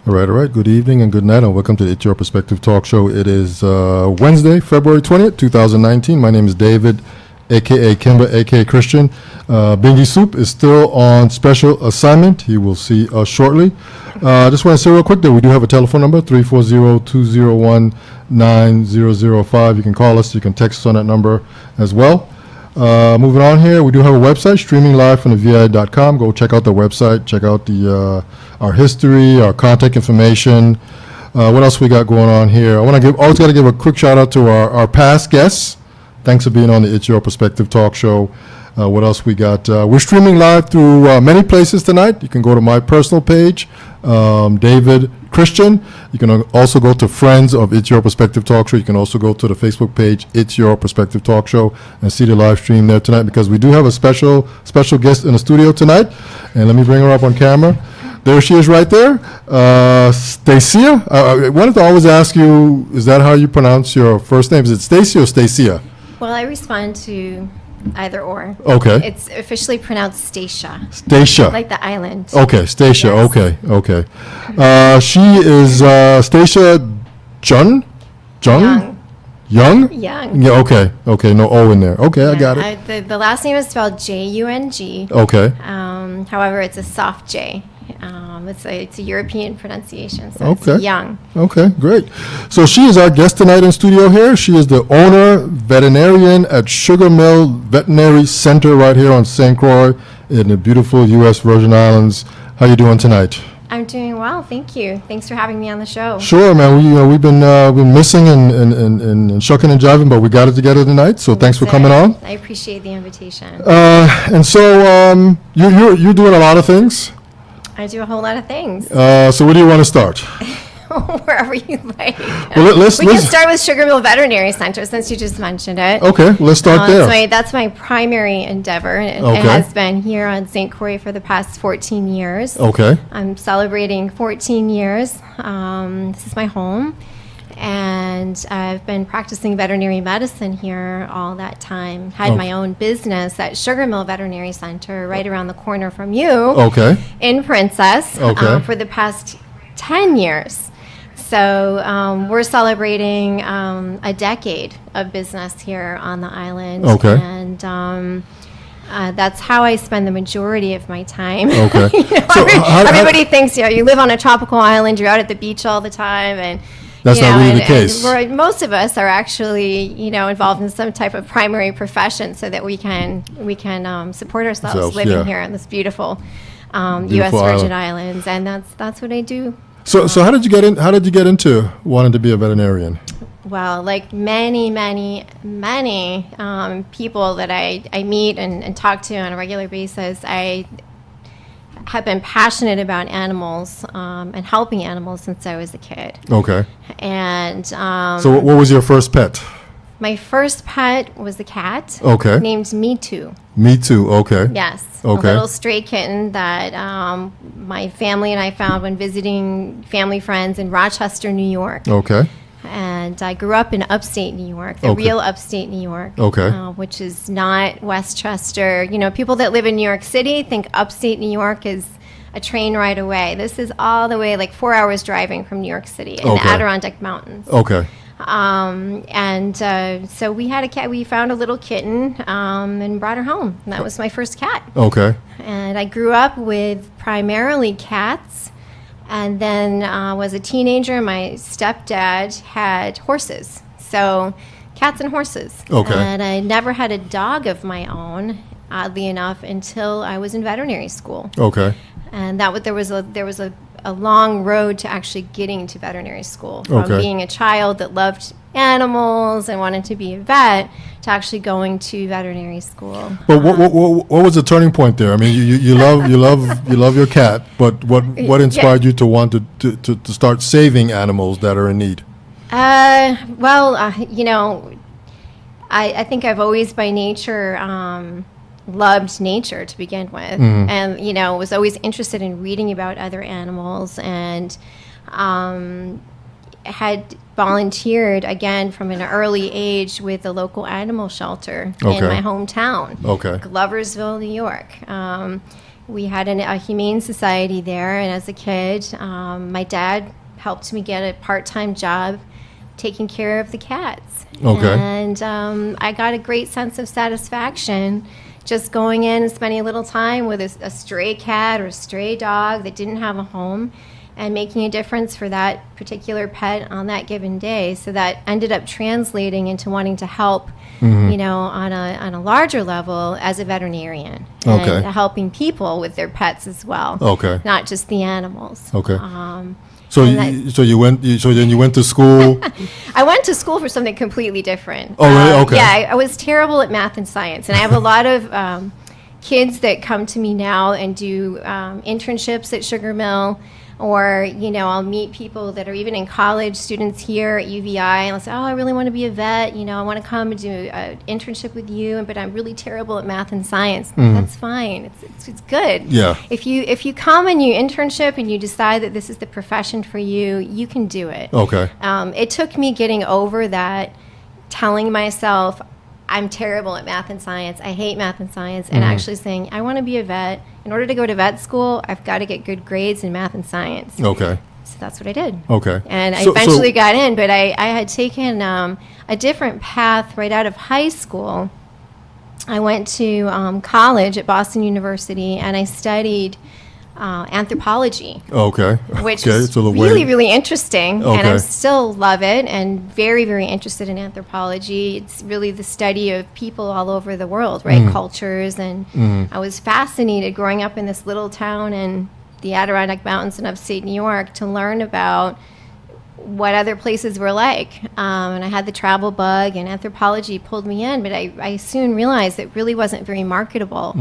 All right. Good evening and good night, and welcome to the It's Your Perspective Talk Show. It is Wednesday, February 20th, 2019. My name is David, a.k.a. Kimba, a.k.a. Christian. Bingy Soup is still on special assignment. He will see us shortly. I just want to say real quick that we do have a telephone number, 340-201-9005. You can call us. You can text us on that number as well. Moving on here, we do have a website, streaming live from the VI.com. Go check out the website. Check out the our history, our contact information. What else we got going on here? Always got to give a quick shout out to our past guests. Thanks for being on the It's Your Perspective Talk Show. What else we got? We're streaming live through many places tonight. You can go to my personal page, David Christian. You can also go to Friends of It's Your Perspective Talk Show. You can also go to the Facebook page, It's Your Perspective Talk Show, and see the live stream there tonight, because we do have a special guest in the studio tonight. And let me bring her up on camera. There she is right there. Stacia. I wanted to always ask you, is that how you pronounce your first name? Is it Stacia or Stacia? Well, I respond to either or. Okay. It's officially pronounced Stacia. Stacia. Like the island. Okay, Stacia. Yes. Okay. She is Stacia Jung? Young. Young? Young. Yeah, okay. No O in there. Okay, I got it. The last name is spelled Jung. Okay. However, it's a soft J. It's a European pronunciation, so it's Young. Okay, great. So she is our guest tonight in studio here. She is the owner, veterinarian at Sugar Mill Veterinary Center right here on St Croix in the beautiful U.S. Virgin Islands. How you doing tonight? I'm doing well, thank you. Thanks for having me on the show. Sure, man. We've been missing and shucking and jiving, but we got it together tonight. So thanks for coming on. I appreciate the invitation. And so you're doing a lot of things. I do a whole lot of things. So where do you want to start? Wherever you like. Well, we can start with Sugar Mill Veterinary Center, since you just mentioned it. Okay, let's start there. That's my primary endeavor. It has been here on St. Croix for the past 14 years. Okay. I'm celebrating 14 years. This is my home. And I've been practicing veterinary medicine here all that time. Had my own business at Sugar Mill Veterinary Center right around the corner from you. Okay. In Princess. Okay. For the past 10 years. So we're celebrating a decade of business here on the island. Okay. And that's how I spend the majority of my time. Okay. Everybody thinks you live on a tropical island, you're out at the beach all the time, and that's not really the case. Most of us are actually, involved in some type of primary profession, so that we can support ourselves living here on this beautiful U.S. Virgin Islands, and that's what I do. So how did you get in? How did you get into wanting to be a veterinarian? Well, like many people that I meet and talk to on a regular basis, I have been passionate about animals and helping animals since I was a kid. Okay. And so what was your first pet? My first pet was a cat. Okay. Named Me Too. Me Too. Okay. Yes. Okay. A little stray kitten that my family and I found when visiting family friends in Rochester, New York. Okay. And I grew up in upstate New York, the real upstate New York, which is not Westchester. People that live in New York City think upstate New York is a train ride away. This is all the way, like 4 hours driving from New York City in the Adirondack Mountains. Okay. So we had a cat. We found a little kitten and brought her home. And that was my first cat. Okay. And I grew up with primarily cats. And then was a teenager, my stepdad had horses. So cats and horses. Okay. And I never had a dog of my own, oddly enough, until I was in veterinary school. Okay. And there was a long road to actually getting to veterinary school. From being a child that loved animals and wanted to be a vet to actually going to veterinary school. But what was the turning point there? I mean, you love your cat, but what inspired you to want to start saving animals that are in need? I think I've always by nature loved nature to begin with, and was always interested in reading about other animals, and had volunteered again from an early age with the local animal shelter in my hometown, Gloversville, New York. We had a humane society there, and as a kid, my dad helped me get a part-time job taking care of the cats. Okay. And I got a great sense of satisfaction just going in and spending a little time with a stray cat or a stray dog that didn't have a home, and making a difference for that particular pet on that given day. So that ended up translating into wanting to help, you know, on a larger level as a veterinarian, Okay. and helping people with their pets as well. Okay. Not just the animals. Okay. So then you went to school. I went to school for something completely different. Oh, really? Okay. Yeah, I was terrible at math and science, and I have a lot of kids that come to me now and do internships at Sugar Mill, or, you know, I'll meet people that are even in college, students here at UVI, and I'll say, oh, I really want to be a vet, you know, I want to come and do an internship with you, but I'm really terrible at math and science. That's fine. It's good. Yeah. If you come and you internship and you decide that this is the profession for you, you can do it. Okay. It took me getting over that, telling myself, I'm terrible at math and science, I hate math and science, and actually saying, I want to be a vet. In order to go to vet school, I've got to get good grades in math and science. Okay. So that's what I did. Okay. And I eventually got in, but I had taken a different path right out of high school. I went to college at Boston University, and I studied anthropology. Okay. Which okay. is So really interesting, and I Okay. still love it, and very, very interested in anthropology. It's really the study of people all over the world, right? Cultures, and I was fascinated growing up in this little town in the Adirondack Mountains in upstate New York to learn about what other places were like. And I had the travel bug, and anthropology pulled me in, but I soon realized it really wasn't very marketable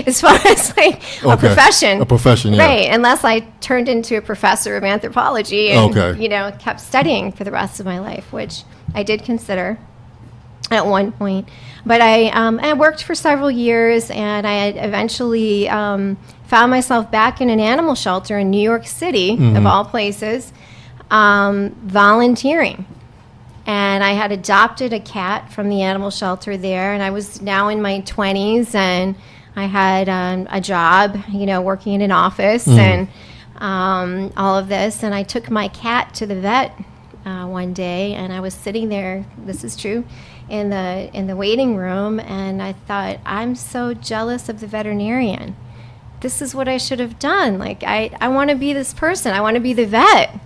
as far as like a profession. A profession, yeah. Right, unless I turned into a professor of anthropology and, you know, kept studying for the rest of my life, which I did consider at one point. But I worked for several years, and I had eventually found myself back in an animal shelter in New York City, of all places, volunteering. And I had adopted a cat from the animal shelter there, and I was now in my 20s, and I had a job, you know, working in an office and all of this. And I took my cat to the vet one day, and I was sitting there, this is true, in the waiting room, and I thought, I'm so jealous of the veterinarian. This is what I should have done. Like, I want to be this person. I want to be the vet.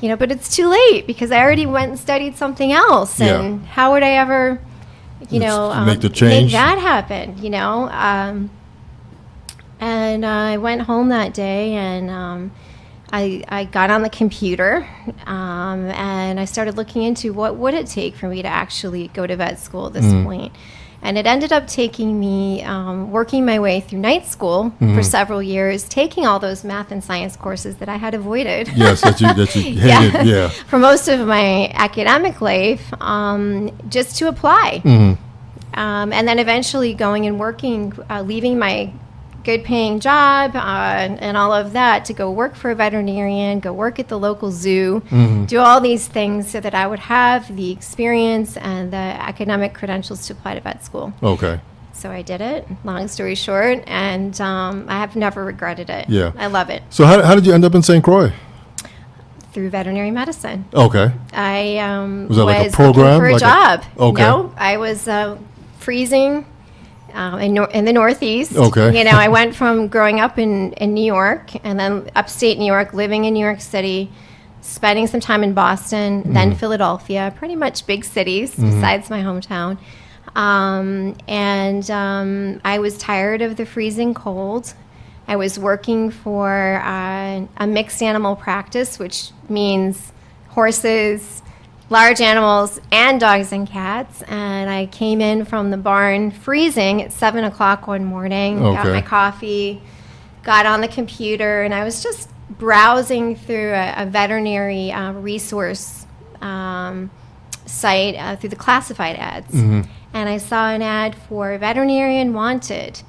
You know, but it's too late because I already went and studied something else. And how would I ever, you know, make the change, make that happen, you know? And I went home that day, and I got on the computer, and I started looking into what would it take for me to actually go to vet school at this point. And it ended up taking me working my way through night school for several years, taking all those math and science courses that I had avoided. Yes, that you hated, yeah. For most of my academic life, just to apply. And then eventually going and working, leaving my good-paying job and all of that to go work for a veterinarian, go work at the local zoo, do all these things so that I would have the experience and the academic credentials to apply to vet school. Okay. So I did it, long story short, and I have never regretted it. Yeah. I love it. So how did you end up in St. Croix? Through veterinary medicine. Okay. I was that like a program? Looking for a job. Okay. No, I was freezing in the Northeast. Okay. You know, I went from growing up in New York, and then upstate New York, living in New York City, spending some time in Boston, then Philadelphia, pretty much big cities besides my hometown. And I was tired of the freezing cold. I was working for a mixed animal practice, which means horses, large animals, and dogs and cats. And I came in from the barn freezing at 7 o'clock one morning, got my coffee, got on the computer, and I was just browsing through a veterinary resource site through the classified ads. And I saw an ad for Veterinarian Wanted,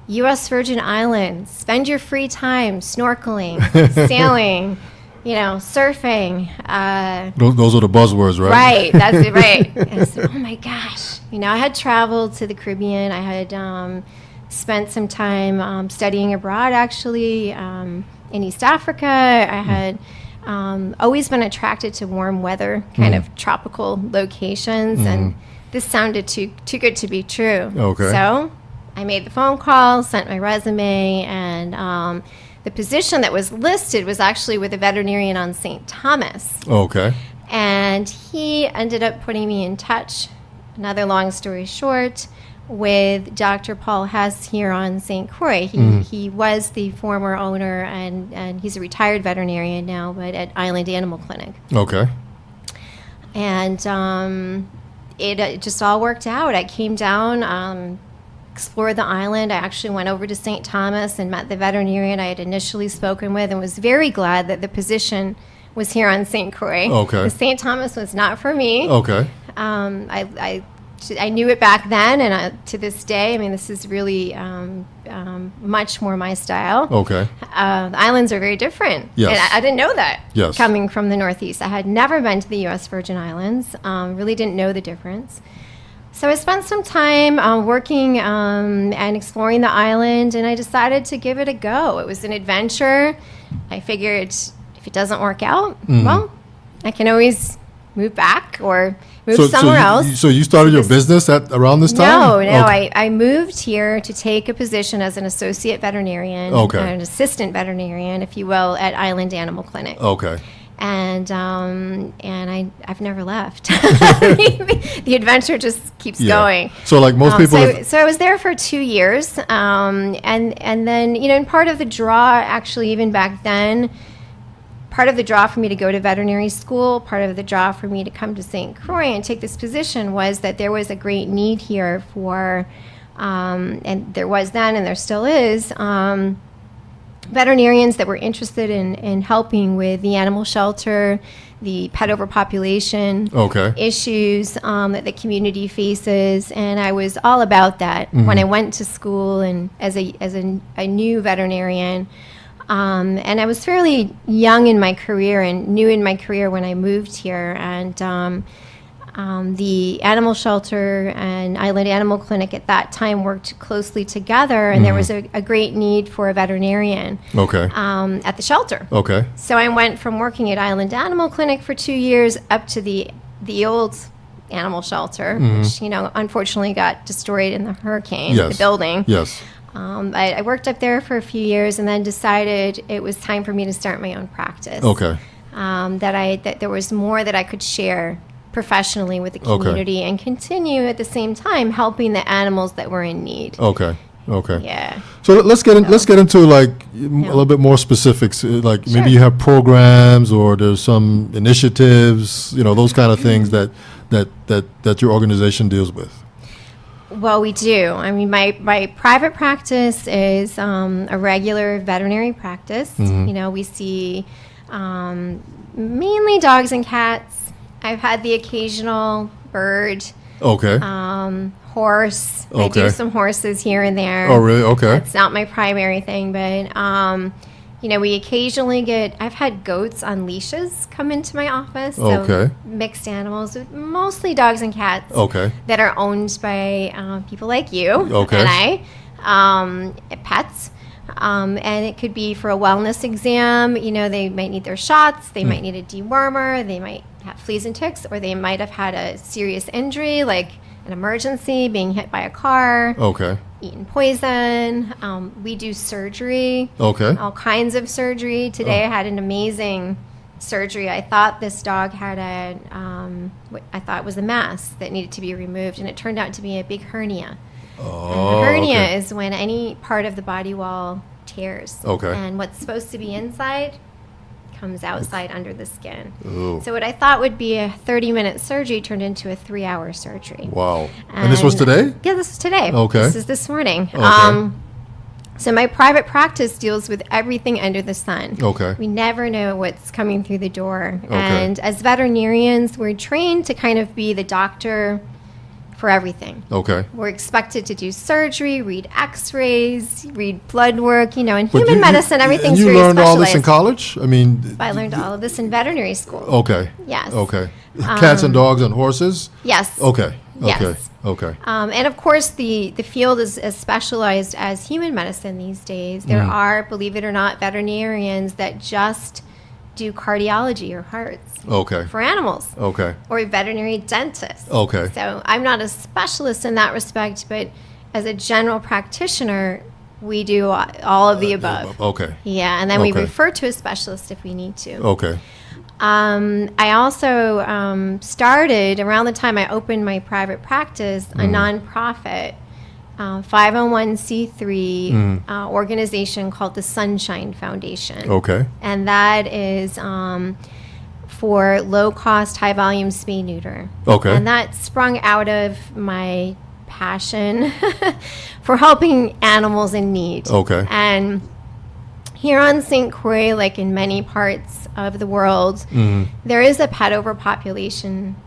U.S. Virgin Islands, spend your free time snorkeling, sailing, you know, surfing. Those are the buzzwords, right? Right, that's it, right. And I said, oh my gosh. You know, I had traveled to the Caribbean. I had spent some time studying abroad, actually, in East Africa. I had always been attracted to warm weather, kind of tropical locations, and this sounded too good to be true. Okay. So I made the phone call, sent my resume, and the position that was listed was actually with a veterinarian on St. Thomas. Okay. And he ended up putting me in touch, another long story short, with Dr. Paul Hess here on St. Croix. He was the former owner, and he's a retired veterinarian now, but at Island Animal Clinic. Okay. And it just all worked out. I came down, explored the island. I actually went over to St. Thomas and met the veterinarian I had initially spoken with, and was very glad that the position was here on St. Croix. Okay. St. Thomas was not for me. Okay. I knew it back then, and to this day, I mean, this is really much more my style. Okay. The islands are very different. Yes. And I didn't know that. Yes. Coming from the Northeast. I had never been to the U.S. Virgin Islands. Really didn't know the difference. So I spent some time working and exploring the island, and I decided to give it a go. It was an adventure. I figured if it doesn't work out, well, I can always move back or move somewhere else. So you started your business around this time? No. Okay. I moved here to take a position as an associate veterinarian, an assistant veterinarian, if you will, at Island Animal Clinic. Okay. And I've never left. The adventure just keeps going. So like most people. So I was there for 2 years, and then and part of the draw, actually, even back then. Part of the draw for me to go to veterinary school, part of the draw for me to come to St. Croix and take this position was that there was a great need here for, and there was then and there still is, veterinarians that were interested in helping with the animal shelter, the pet overpopulation issues that the community faces, and I was all about that when I went to school and as a new veterinarian. And I was fairly young in my career and new in my career when I moved here. And the animal shelter and Island Animal Clinic at that time worked closely together, and there was a great need for a veterinarian at the shelter. Okay. So I went from working at Island Animal Clinic for 2 years up to the old animal shelter, which unfortunately got destroyed in the hurricane, the building. Yes. I worked up there for a few years and then decided it was time for me to start my own practice. Okay. That there was more that I could share professionally with the community and continue at the same time helping the animals that were in need. Okay. Yeah. So let's get into like a little bit more specifics. Like maybe you have programs or there's some initiatives, those kind of things that your organization deals with. Well, we do. I mean, my private practice is a regular veterinary practice. We see mainly dogs and cats. I've had the occasional bird. Okay. Horse. Okay. I do some horses here and there. Oh, really? Okay. It's not my primary thing, but we occasionally I've had goats on leashes come into my office. So mixed animals, mostly dogs and cats. That are owned by people like you and I, pets. And it could be for a wellness exam. They might need their shots. They might need a dewormer. They might have fleas and ticks, or they might have had a serious injury, like an emergency, being hit by a car. Eaten poison. We do surgery. All kinds of surgery. Today I had an amazing surgery. I thought this dog had what I thought was a mass that needed to be removed, and it turned out to be a big hernia. And a hernia is when any part of the body wall tears. And what's supposed to be inside comes outside under the skin. Ooh. So what I thought would be a 30-minute surgery turned into a 3-hour surgery. Wow. And this was today? Yeah, this was today. This is this morning. So my private practice deals with everything under the sun. We never know what's coming through the door. And as veterinarians, we're trained to kind of be the doctor for everything. We're expected to do surgery, read x-rays, read blood work, in human medicine, everything's very specialized. You learned all this in college? I learned all of this in veterinary school. Yes. Cats and dogs and horses? Yes. Okay. Yes. Okay. And of course, the field is as specialized as human medicine these days. There are, believe it or not, veterinarians that just do cardiology or hearts. Okay. For animals. Okay. Or veterinary dentists. Okay. So I'm not a specialist in that respect, but as a general practitioner, we do all of the above. Okay. Yeah, and then we refer to a specialist if we need to. Okay. I also started, around the time I opened my private practice, a nonprofit 501c3 organization called the Sunshine Foundation. Okay. And that is for low-cost, high-volume spay-neuter. Okay. And that sprung out of my passion for helping animals in need. Okay. And here on St. Croix, like in many parts of the world, there is a pet overpopulation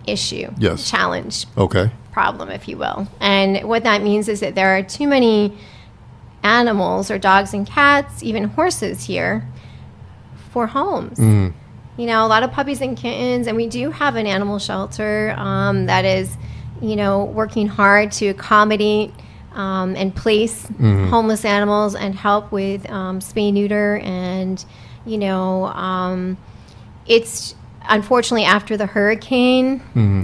issue, yes, challenge, okay, problem, if you will. And what that means is that there are too many animals, or dogs and cats, even horses here, for homes. You know, a lot of puppies and kittens, and we do have an animal shelter that is, you know, working hard to accommodate and place homeless animals and help with spay neuter. And, you know, it's unfortunately after the hurricane,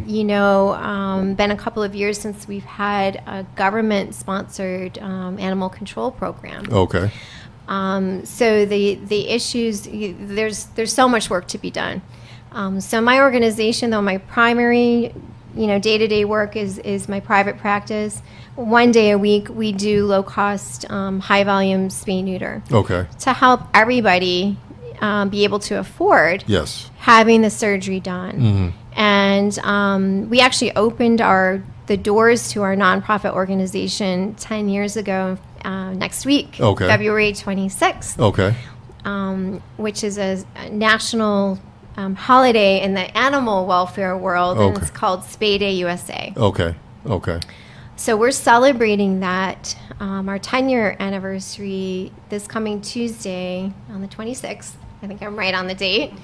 you know, been a couple of years since we've had a government-sponsored animal control program. Okay. So the issues, there's so much work to be done. So my organization, though, my primary, you know, day-to-day work is my private practice. One day a week, we do low-cost, high-volume spay neuter. Okay. To help everybody be able to afford having the surgery done. And we actually opened the doors to our nonprofit organization 10 years ago next week, February 26th, which is a national holiday in the animal welfare world, and it's called Spay Day USA. So we're celebrating that, our 10-year anniversary this coming Tuesday on the 26th. I think I'm right on the date,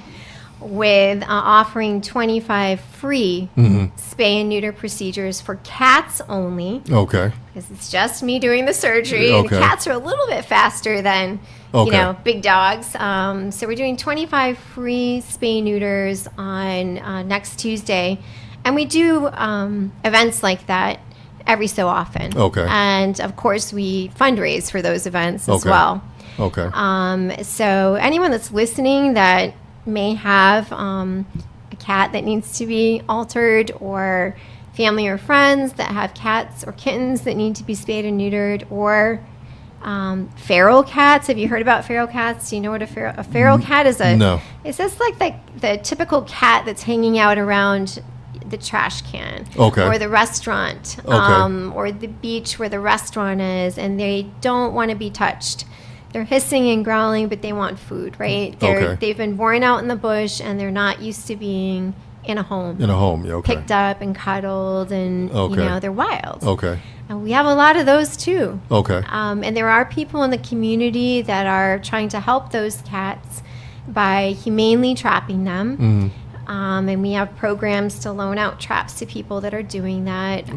with offering 25 free spay and neuter procedures for cats only. Because it's just me doing the surgery, and cats are a little bit faster than you know, big dogs. So we're doing 25 free spay neuters on next Tuesday, and we do events like that every so often. And of course, we fundraise for those events as well. So anyone that's listening that may have a cat that needs to be altered, or family or friends that have cats or kittens that need to be spayed and neutered, or feral cats. Have you heard about feral cats? Do you know what a feral cat is? No. It's just like the typical cat that's hanging out around the trash can, or the restaurant, or the beach where the restaurant is, and they don't want to be touched. They're hissing and growling, but they want food, right? They've been born out in the bush, and they're not used to being in a home. Picked up and cuddled, and you know, they're wild. And we have a lot of those too. And there are people in the community that are trying to help those cats by humanely trapping them. And we have programs to loan out traps to people that are doing that. And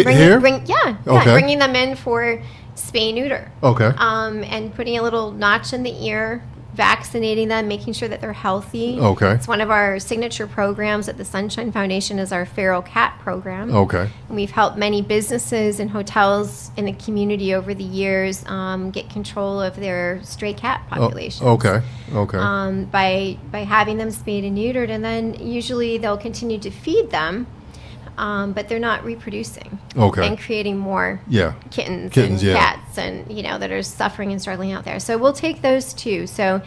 bringing them in for spay neuter. And putting a little notch in the ear, vaccinating them, making sure that they're healthy. It's one of our signature programs at the Sunshine Foundation, is our feral cat program. And we've helped many businesses and hotels in the community over the years get control of their stray cat populations. By having them spayed and neutered, and then usually they'll continue to feed them. But they're not reproducing and creating more kittens and cats, and you know, that are suffering and struggling out there. So we'll take those too. So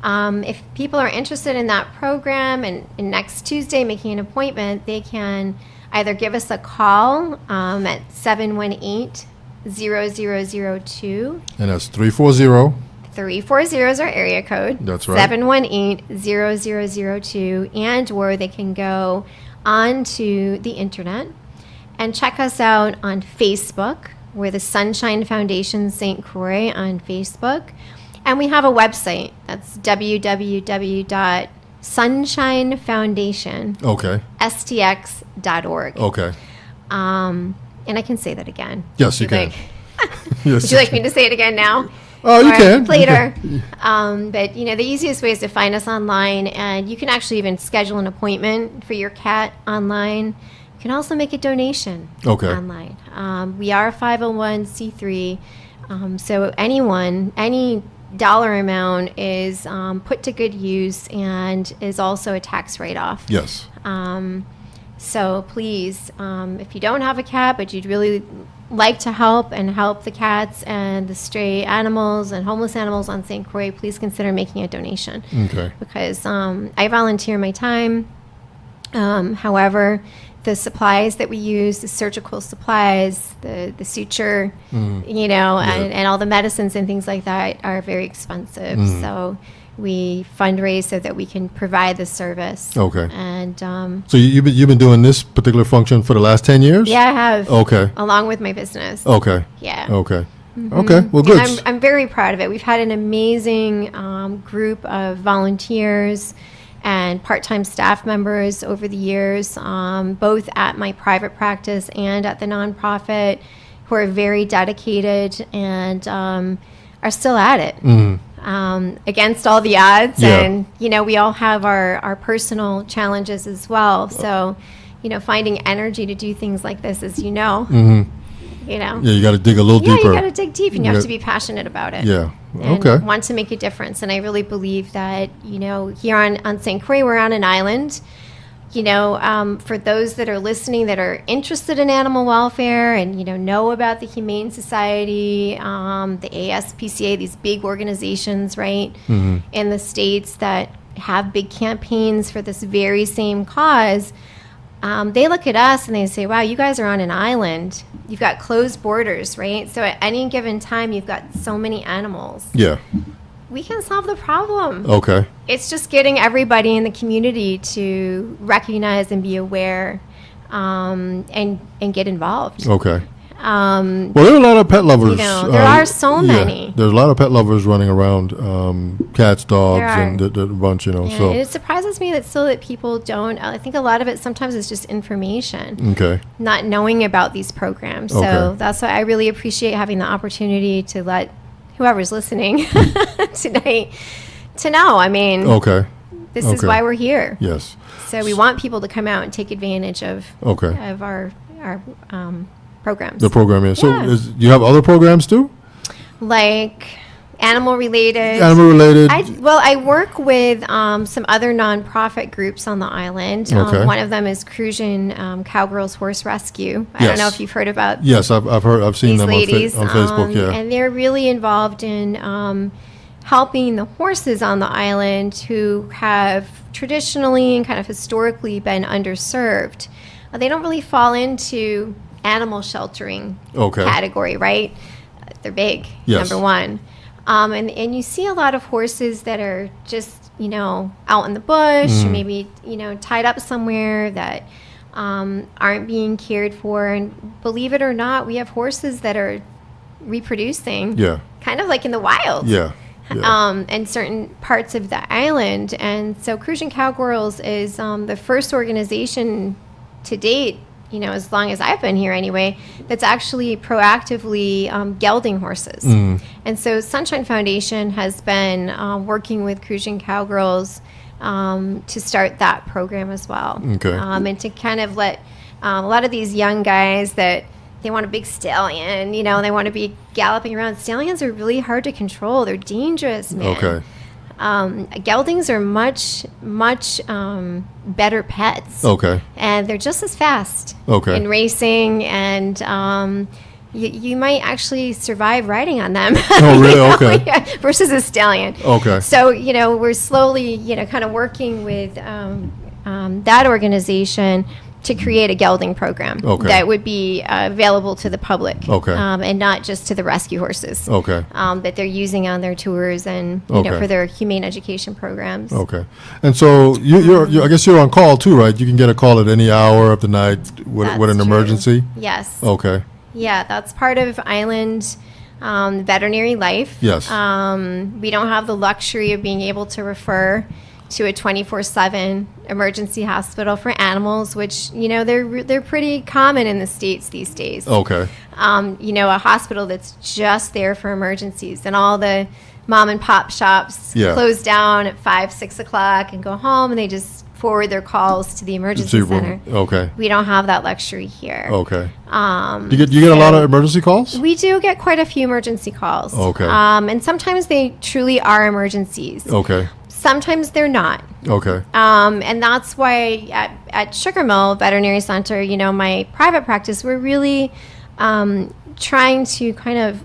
if people are interested in that program, and next Tuesday making an appointment, they can either give us a call at 718-0002. And that's 340. 340 is our area code. That's right. 718-0002, and or they can go onto the internet and check us out on Facebook. We're the Sunshine Foundation St. Croix on Facebook. And we have a website. That's www.sunshine, Sunshine Foundation. Okay. STX.org. Okay. And I can say that again. Yes, you can. Yes. Would you like me to say it again now? Oh, you can. Later. But, the easiest way is to find us online, and you can actually even schedule an appointment for your cat online. You can also make a donation online. We are a 501c3, so any dollar amount is put to good use and is also a tax write-off. Yes. So please, if you don't have a cat, but you'd really like to help the cats and the stray animals and homeless animals on St. Croix, please consider making a donation. Okay. Because I volunteer my time. However, the supplies that we use, the surgical supplies, the suture, and all the medicines and things like that are very expensive. So we fundraise so that we can provide the service. Okay. And so you've been doing this particular function for the last 10 years? Yeah, I have. Okay. Along with my business. Okay. Yeah. Okay. Okay. Well, good. And I'm very proud of it. We've had an amazing group of volunteers and part-time staff members over the years, both at my private practice and at the nonprofit, who are very dedicated and are still at it. Against all the odds. Yeah. And, we all have our personal challenges as well. So, finding energy to do things like this, as you know. Yeah, you got to dig a little deeper. Yeah, you got to dig deep, and you have to be passionate about it. Yeah. And want to make a difference. And I really believe that, here on St. Croix, we're on an island. For those that are listening that are interested in animal welfare and, know about the Humane Society, the ASPCA, these big organizations, right, in the States that have big campaigns for this very same cause, they look at us and they say, wow, you guys are on an island. You've got closed borders, right? So at any given time, you've got so many animals. Yeah. We can solve the problem. Okay. It's just getting everybody in the community to recognize and be aware and get involved. Okay. Well, there are a lot of pet lovers. There are so many. Yeah, there's a lot of pet lovers running around, cats, dogs, and the bunch, So and it surprises me that people don't. I think a lot of it sometimes is just information. Okay. Not knowing about these programs. So that's why I really appreciate having the opportunity to let whoever's listening tonight to know. I mean, this is why we're here. Yes. So we want people to come out and take advantage of our programs. The program is. So do you have other programs too? Like animal related. I work with some other nonprofit groups on the island. One of them is Fruition Cowgirls Horse Rescue. I don't know if you've heard about. Yes, I've seen them ladies, on Facebook. And they're really involved in helping the horses on the island who have traditionally and kind of historically been underserved. They don't really fall into animal sheltering category, right? They're big, number one. And you see a lot of horses that are just, out in the bush, or maybe, tied up somewhere that aren't being cared for. And believe it or not, we have horses that are reproducing, kind of like in the wild. In certain parts of the island. And so Fruition Cowgirls is the first organization to date, as long as I've been here anyway, that's actually proactively gelding horses. And so Sunshine Foundation has been working with Fruition Cowgirls to start that program as well. And to kind of let a lot of these young guys that they want a big stallion, they want to be galloping around. Stallions are really hard to control. They're dangerous, man. Geldings are much better pets. And they're just as fast in racing, and you might actually survive riding on them. Oh, really? Versus a stallion. So, we're slowly, kind of working with that organization to create a gelding program that would be available to the public and not just to the rescue horses that they're using on their tours and for their humane education programs. And so you're I guess you're on call too, right? You can get a call at any hour of the night with an emergency? Yes. Yeah, that's part of island veterinary life. Yes. We don't have the luxury of being able to refer to a 24/7 emergency hospital for animals, which, you know, they're pretty common in the States these days. Okay. You know, a hospital that's just there for emergencies, and all the mom and pop shops close down at 5, 6 o'clock and go home, and they just forward their calls to the emergency center. Okay. We don't have that luxury here. Okay. Do you get a lot of emergency calls? We do get quite a few emergency calls. Okay. And sometimes they truly are emergencies. Okay. Sometimes they're not. Okay. And that's why at Sugar Mill Veterinary Center, you know, my private practice, we're really trying to kind of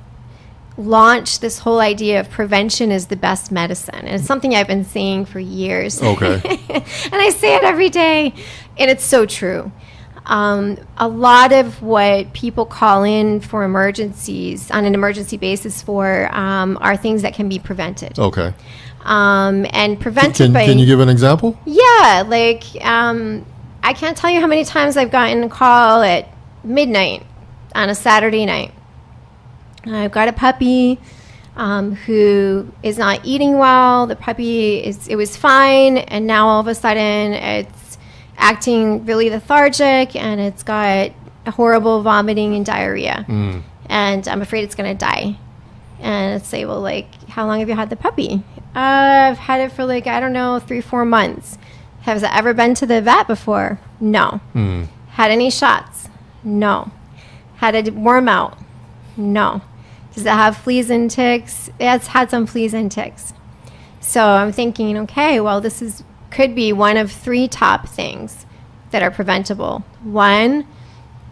launch this whole idea of prevention is the best medicine. And it's something I've been saying for years. Okay. And I say it every day, and it's so true. A lot of what people call in for emergencies on an emergency basis for are things that can be prevented. Okay. And prevented by... Can you give an example? Yeah, like I can't tell you how many times I've gotten a call at midnight on a Saturday night. I've got a puppy who is not eating well. The puppy it was fine, and now all of a sudden it's acting really lethargic, and it's got a horrible vomiting and diarrhea. And I'm afraid it's going to die. And I'd say, well, like, how long have you had the puppy? I've had it for, like, I don't know, 3-4 months. Has it ever been to the vet before? No. Had any shots? No. Had a worm out? No. Does it have fleas and ticks? It's had some fleas and ticks. So I'm thinking, okay, well, could be one of 3 top things that are preventable. 1,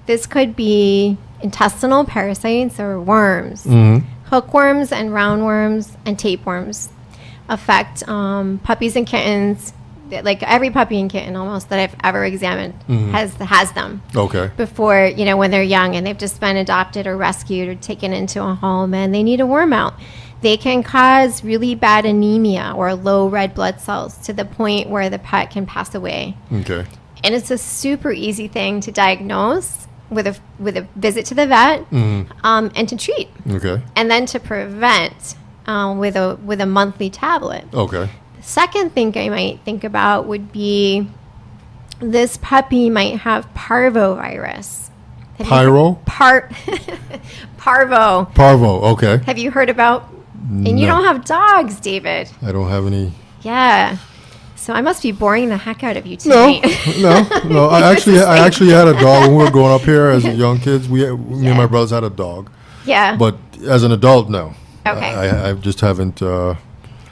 this could be intestinal parasites or worms. Hookworms and roundworms and tapeworms affect puppies and kittens. Like every puppy and kitten almost that I've ever examined has them. Okay. Before, you know, when they're young and they've just been adopted or rescued or taken into a home and they need a worm out. They can cause really bad anemia or low red blood cells to the point where the pet can pass away. Okay. And it's a super easy thing to diagnose with a visit to the vet and to treat. Okay. And then to prevent with a monthly tablet. Okay. Second thing I might think about would be this puppy might have parvovirus. Parvo. Parvo, okay. Have you heard about? And you don't have dogs, David. I don't have any. Yeah. So I must be boring the heck out of you tonight. No. I actually had a dog when we were growing up here as young kids. Me and my brothers had a dog. Yeah. But as an adult, no. Okay. I just haven't.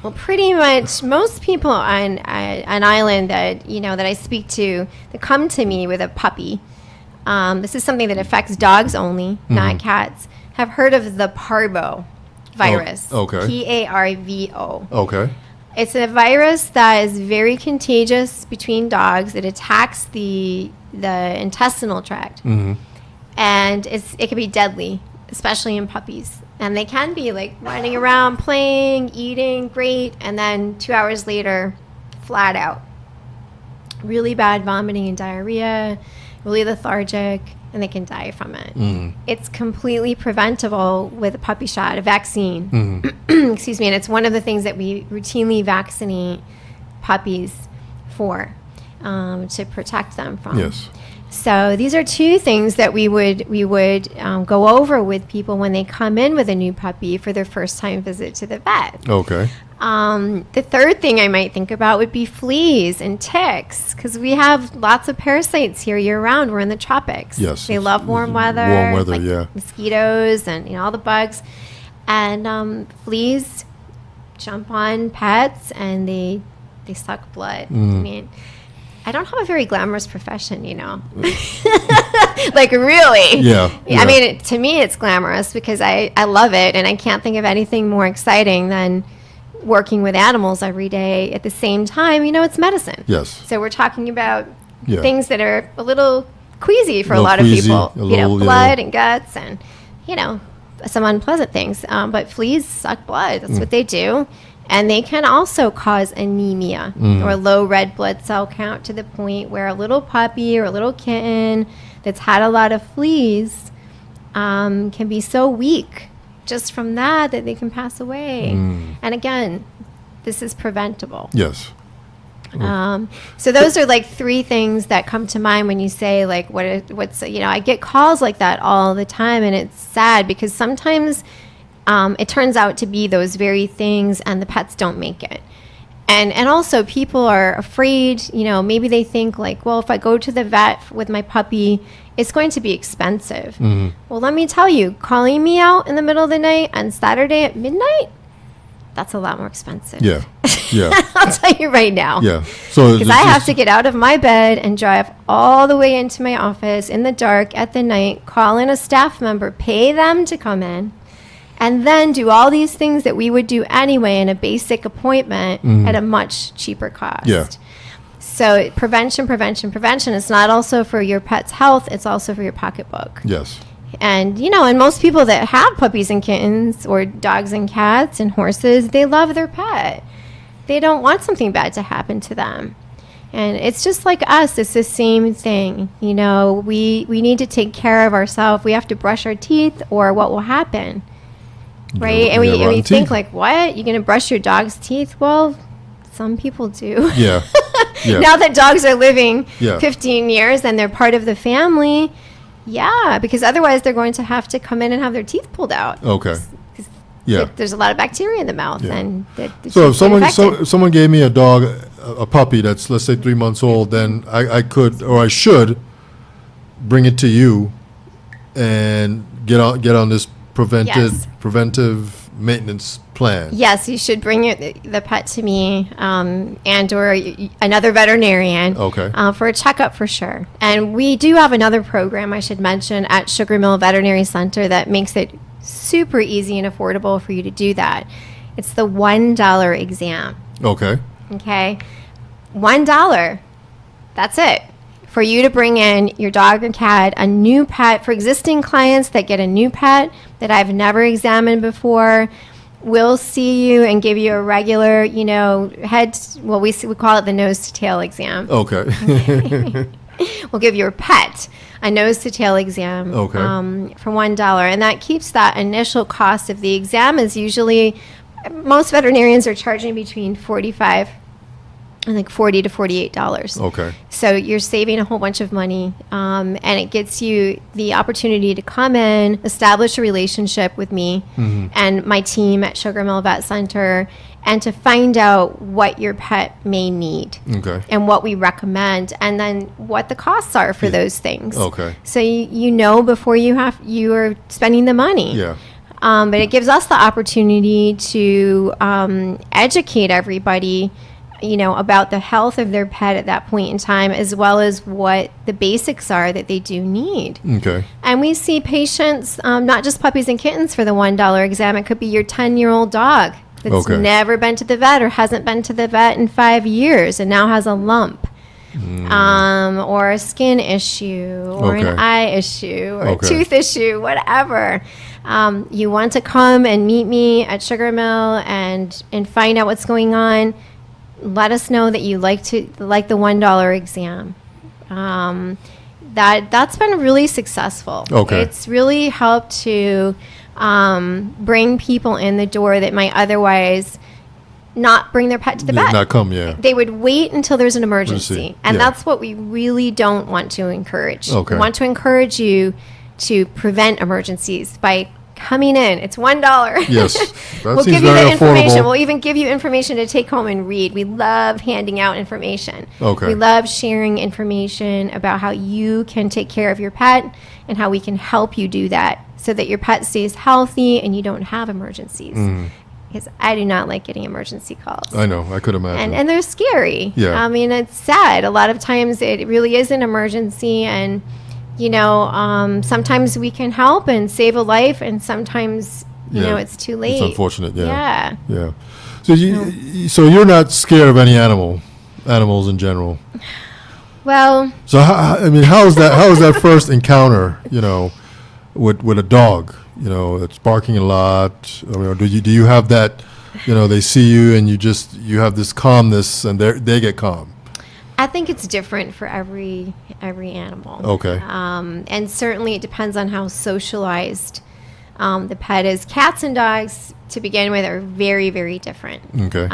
Well, pretty much most people on an island that I speak to that come to me with a puppy, this is something that affects dogs only, not cats, have heard of the parvo virus. Okay. Parvo. Okay. It's a virus that is very contagious between dogs. It attacks the intestinal tract, and it can be deadly, especially in puppies. And they can be like running around, playing, eating, great, and then 2 hours later, flat out. Really bad vomiting and diarrhea, really lethargic, and they can die from it. It's completely preventable with a puppy shot, a vaccine. Excuse me, and it's one of the things that we routinely vaccinate puppies for to protect them from. Yes. So these are 2 things that we would go over with people when they come in with a new puppy for their first time visit to the vet. Okay. The third thing I might think about would be fleas and ticks, because we have lots of parasites here year round. We're in the tropics. Yes. They love warm weather. Warm weather, like yeah. Mosquitoes and all the bugs. And fleas jump on pets and they suck blood. I mean, I don't have a very glamorous profession, like really. Yeah. I mean, to me, it's glamorous because I love it, and I can't think of anything more exciting than working with animals every day at the same time. It's medicine. Yes. So we're talking about things that are a little queasy for a lot of people. Blood and guts and, some unpleasant things. But fleas suck blood. That's what they do. And they can also cause anemia or low red blood cell count to the point where a little puppy or a little kitten that's had a lot of fleas can be so weak just from that they can pass away. And again, this is preventable. Yes. So those are like three things that come to mind when you say like what's I get calls like that all the time, and it's sad because sometimes it turns out to be those very things and the pets don't make it. And also people are afraid, maybe they think like, well, if I go to the vet with my puppy, it's going to be expensive. Mm-hmm. Well, let me tell you, calling me out in the middle of the night on Saturday at midnight, that's a lot more expensive. Yeah. Yeah. I'll tell you right now. Yeah. So because I have to get out of my bed and drive all the way into my office in the dark at the night, call in a staff member, pay them to come in, and then do all these things that we would do anyway in a basic appointment at a much cheaper cost. Yeah. So prevention. It's not also for your pet's health, it's also for your pocketbook. Yes. And, and most people that have puppies and kittens or dogs and cats and horses, they love their pet. They don't want something bad to happen to them. And it's just like us. It's the same thing. We need to take care of ourselves. We have to brush our teeth or what will happen. Right? And we think like, what? You're going to brush your dog's teeth? Well, some people do. Yeah. Yeah. Now that dogs are living 15 years and they're part of the family, because otherwise they're going to have to come in and have their teeth pulled out. Okay. Yeah. There's a lot of bacteria in the mouth. Yeah. And so if someone gave me a dog, a puppy that's, let's say, 3 months old, then I could, or I should, bring it to you and get on this preventive maintenance plan. Yes, you should bring the pet to me and or another veterinarian for a checkup for sure. And we do have another program I should mention at Sugar Mill Veterinary Center that makes it super easy and affordable for you to do that. It's the $1 exam. Okay. $1. That's it. For you to bring in your dog or cat, a new pet, for existing clients that get a new pet that I've never examined before, we'll see you and give you a regular, we call it the nose to tail exam. Okay. We'll give your pet a nose to tail exam for $1. And that keeps that initial cost of the exam is usually, most veterinarians are charging between $45 to $48. Okay. So you're saving a whole bunch of money, and it gets you the opportunity to come in, establish a relationship with me and my team at Sugar Mill Vet Center, and to find out what your pet may need and what we recommend, and then what the costs are for those things. Okay. So you know before you are spending the money. Yeah. But it gives us the opportunity to educate everybody about the health of their pet at that point in time, as well as what the basics are that they do need. Okay. And we see patients, not just puppies and kittens for the $1 exam. It could be your 10-year-old dog that's never been to the vet or hasn't been to the vet in 5 years and now has a lump. Or a skin issue or an eye issue or a tooth issue, whatever. You want to come and meet me at Sugar Mill and find out what's going on. Let us know that you like the $1 exam. That's been really successful. Okay. It's really helped to bring people in the door that might otherwise not bring their pet to the vet. Not come, They would wait until there's an emergency. And that's what we really don't want to encourage. Okay. We want to encourage you to prevent emergencies by coming in. It's $1. Yes. We'll give you the information. We'll even give you information to take home and read. We love handing out information. Okay. We love sharing information about how you can take care of your pet and how we can help you do that so that your pet stays healthy and you don't have emergencies. Because I do not like getting emergency calls. I know. I could imagine. And they're scary. Yeah. I mean, it's sad. A lot of times it really is an emergency, and sometimes we can help and save a life, and sometimes it's too late. It's unfortunate. Yeah. So you're not scared of any animals in general. Well. So how is that first encounter? With a dog, that's barking a lot. Or do you have that? They see you and you have this calmness, and they get calm. I think it's different for every animal. Okay. And certainly it depends on how socialized the pet is. Cats and dogs, to begin with, are very, very different. Okay.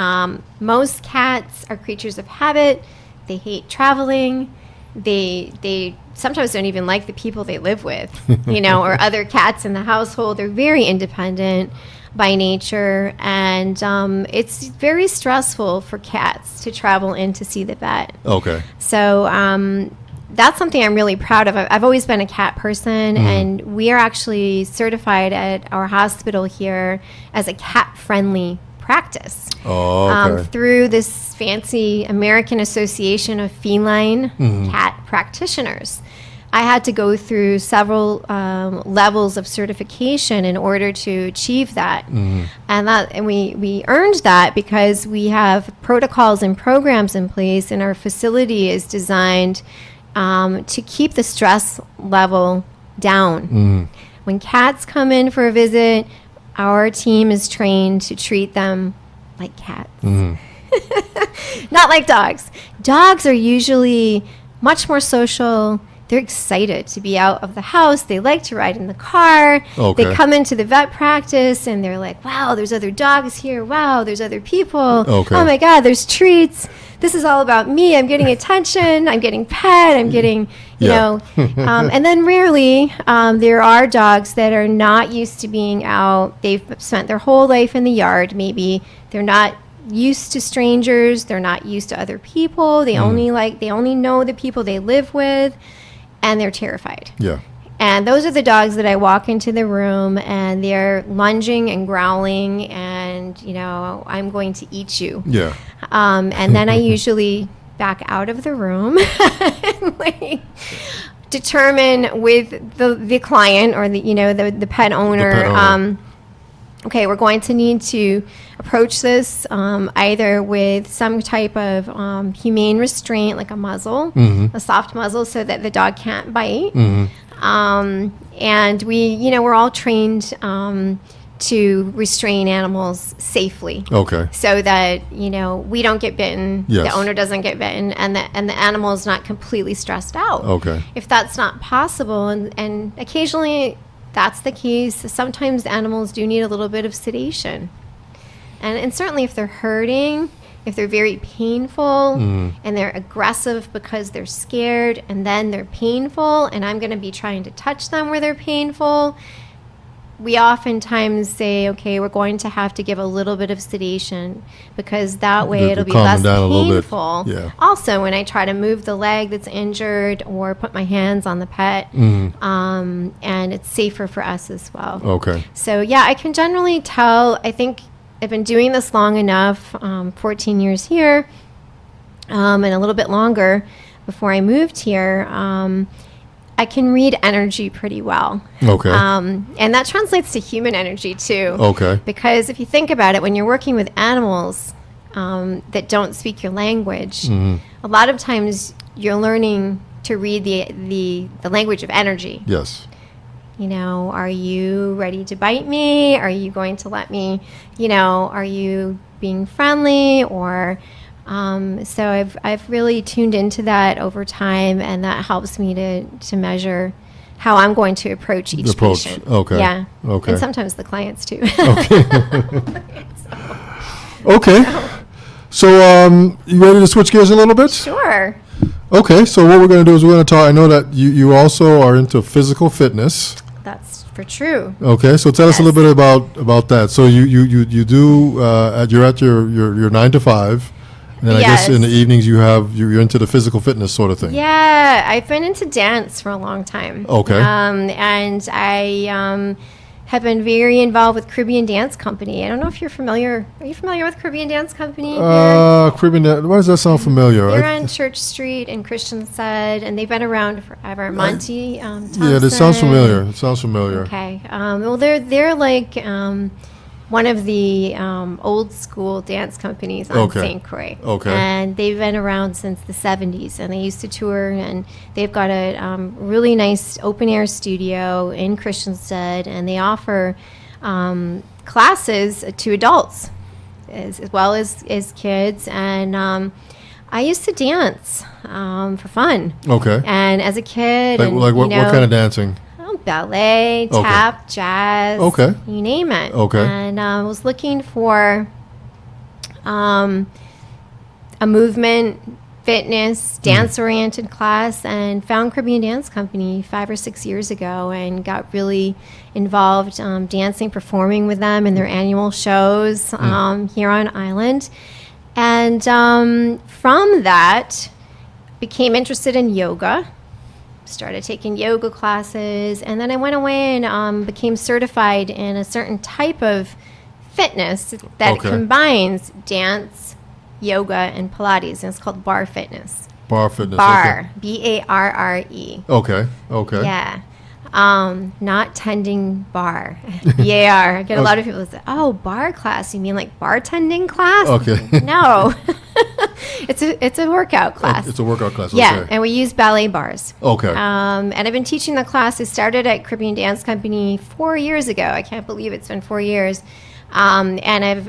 Most cats are creatures of habit. They hate traveling. They sometimes don't even like the people they live with, or other cats in the household. They're very independent by nature, and it's very stressful for cats to travel in to see the vet. Okay. So that's something I'm really proud of. I've always been a cat person, and we are actually certified at our hospital here as a cat-friendly practice. Oh, okay. Through this fancy American Association of Feline Cat Practitioners. I had to go through several levels of certification in order to achieve that. And we earned that because we have protocols and programs in place, and our facility is designed to keep the stress level down. When cats come in for a visit, our team is trained to treat them like cats. Not like dogs. Dogs are usually much more social. They're excited to be out of the house. They like to ride in the car. Okay. They come into the vet practice and they're like, wow, there's other dogs here. Wow, there's other people. Okay. Oh my God, there's treats. This is all about me. I'm getting attention. I'm getting pet. I'm getting, and then rarely there are dogs that are not used to being out. They've spent their whole life in the yard. Maybe they're not used to strangers. They're not used to other people. They only know the people they live with, and they're terrified. Yeah. And those are the dogs that I walk into the room and they're lunging and growling and, I'm going to eat you. Yeah. And then I usually back out of the room and determine with the client or the pet owner, okay, we're going to need to approach this either with some type of humane restraint, like a muzzle, a soft muzzle, so that the dog can't bite. And we're all trained to restrain animals safely. Okay. So that, we don't get bitten, the owner doesn't get bitten, and the animal is not completely stressed out. Okay. If that's not possible, and occasionally that's the case, sometimes animals do need a little bit of sedation. And certainly if they're hurting, if they're very painful and they're aggressive because they're scared and then they're painful and I'm going to be trying to touch them where they're painful, we oftentimes say, okay, we're going to have to give a little bit of sedation because that way it'll be less painful. Yeah. Also, when I try to move the leg that's injured or put my hands on the pet, and it's safer for us as well. Okay. So, yeah, I can generally tell, I think I've been doing this long enough, 14 years here, and a little bit longer before I moved here. I can read energy pretty well. Okay. And that translates to human energy too. Okay. Because if you think about it, when you're working with animals that don't speak your language, a lot of times you're learning to read the language of energy. Yes. Are you ready to bite me? Are you going to let me, are you being friendly? Or, so I've really tuned into that over time, and that helps me to measure how I'm going to approach each patient. Okay. Yeah. Okay. And sometimes the clients too. Okay. So, you ready to switch gears a little bit? Sure. Okay. So what we're going to do is we're going to talk, I know that you also are into physical fitness. That's for true. Okay, so tell us a little bit about that. So you do you're at your 9 to 5, and then I guess in the evenings you're into the physical fitness sort of thing. Yeah, I've been into dance for a long time. Okay, and I have been very involved with Caribbean Dance Company. I don't know if you're familiar. Are you familiar with Caribbean Dance Company? Caribbean. Why does that sound familiar? They're on Church Street in Christiansted, and they've been around forever. Monty Thompson. Yeah, that sounds familiar. It sounds familiar. Okay. Well, they're like one of the old school dance companies on St Croix. Okay. And they've been around since the 70s, and they used to tour, and they've got a really nice open-air studio in Christiansted, and they offer classes to adults as well as kids. And I used to dance for fun. Okay. And as a kid. What kind of dancing? ballet, tap, jazz, you name it. And I was looking for a movement, fitness, dance-oriented class, and found Caribbean Dance Company 5 or 6 years ago and got really involved dancing, performing with them in their annual shows here on island. And from that, became interested in yoga, started taking yoga classes, and then I went away and became certified in a certain type of fitness that combines dance, yoga, and Pilates, and it's called bar fitness. Bar fitness. Bar, B-A-R-R-E. Okay. Yeah. Not tending bar. B-A-R. I get a lot of people that say, oh, bar class. You mean like bartending class? Okay. No. It's a workout class. It's a workout class. Yeah, and we use ballet bars. Okay. And I've been teaching the class. I started at Caribbean Dance Company 4 years ago. I can't believe it's been 4 years. And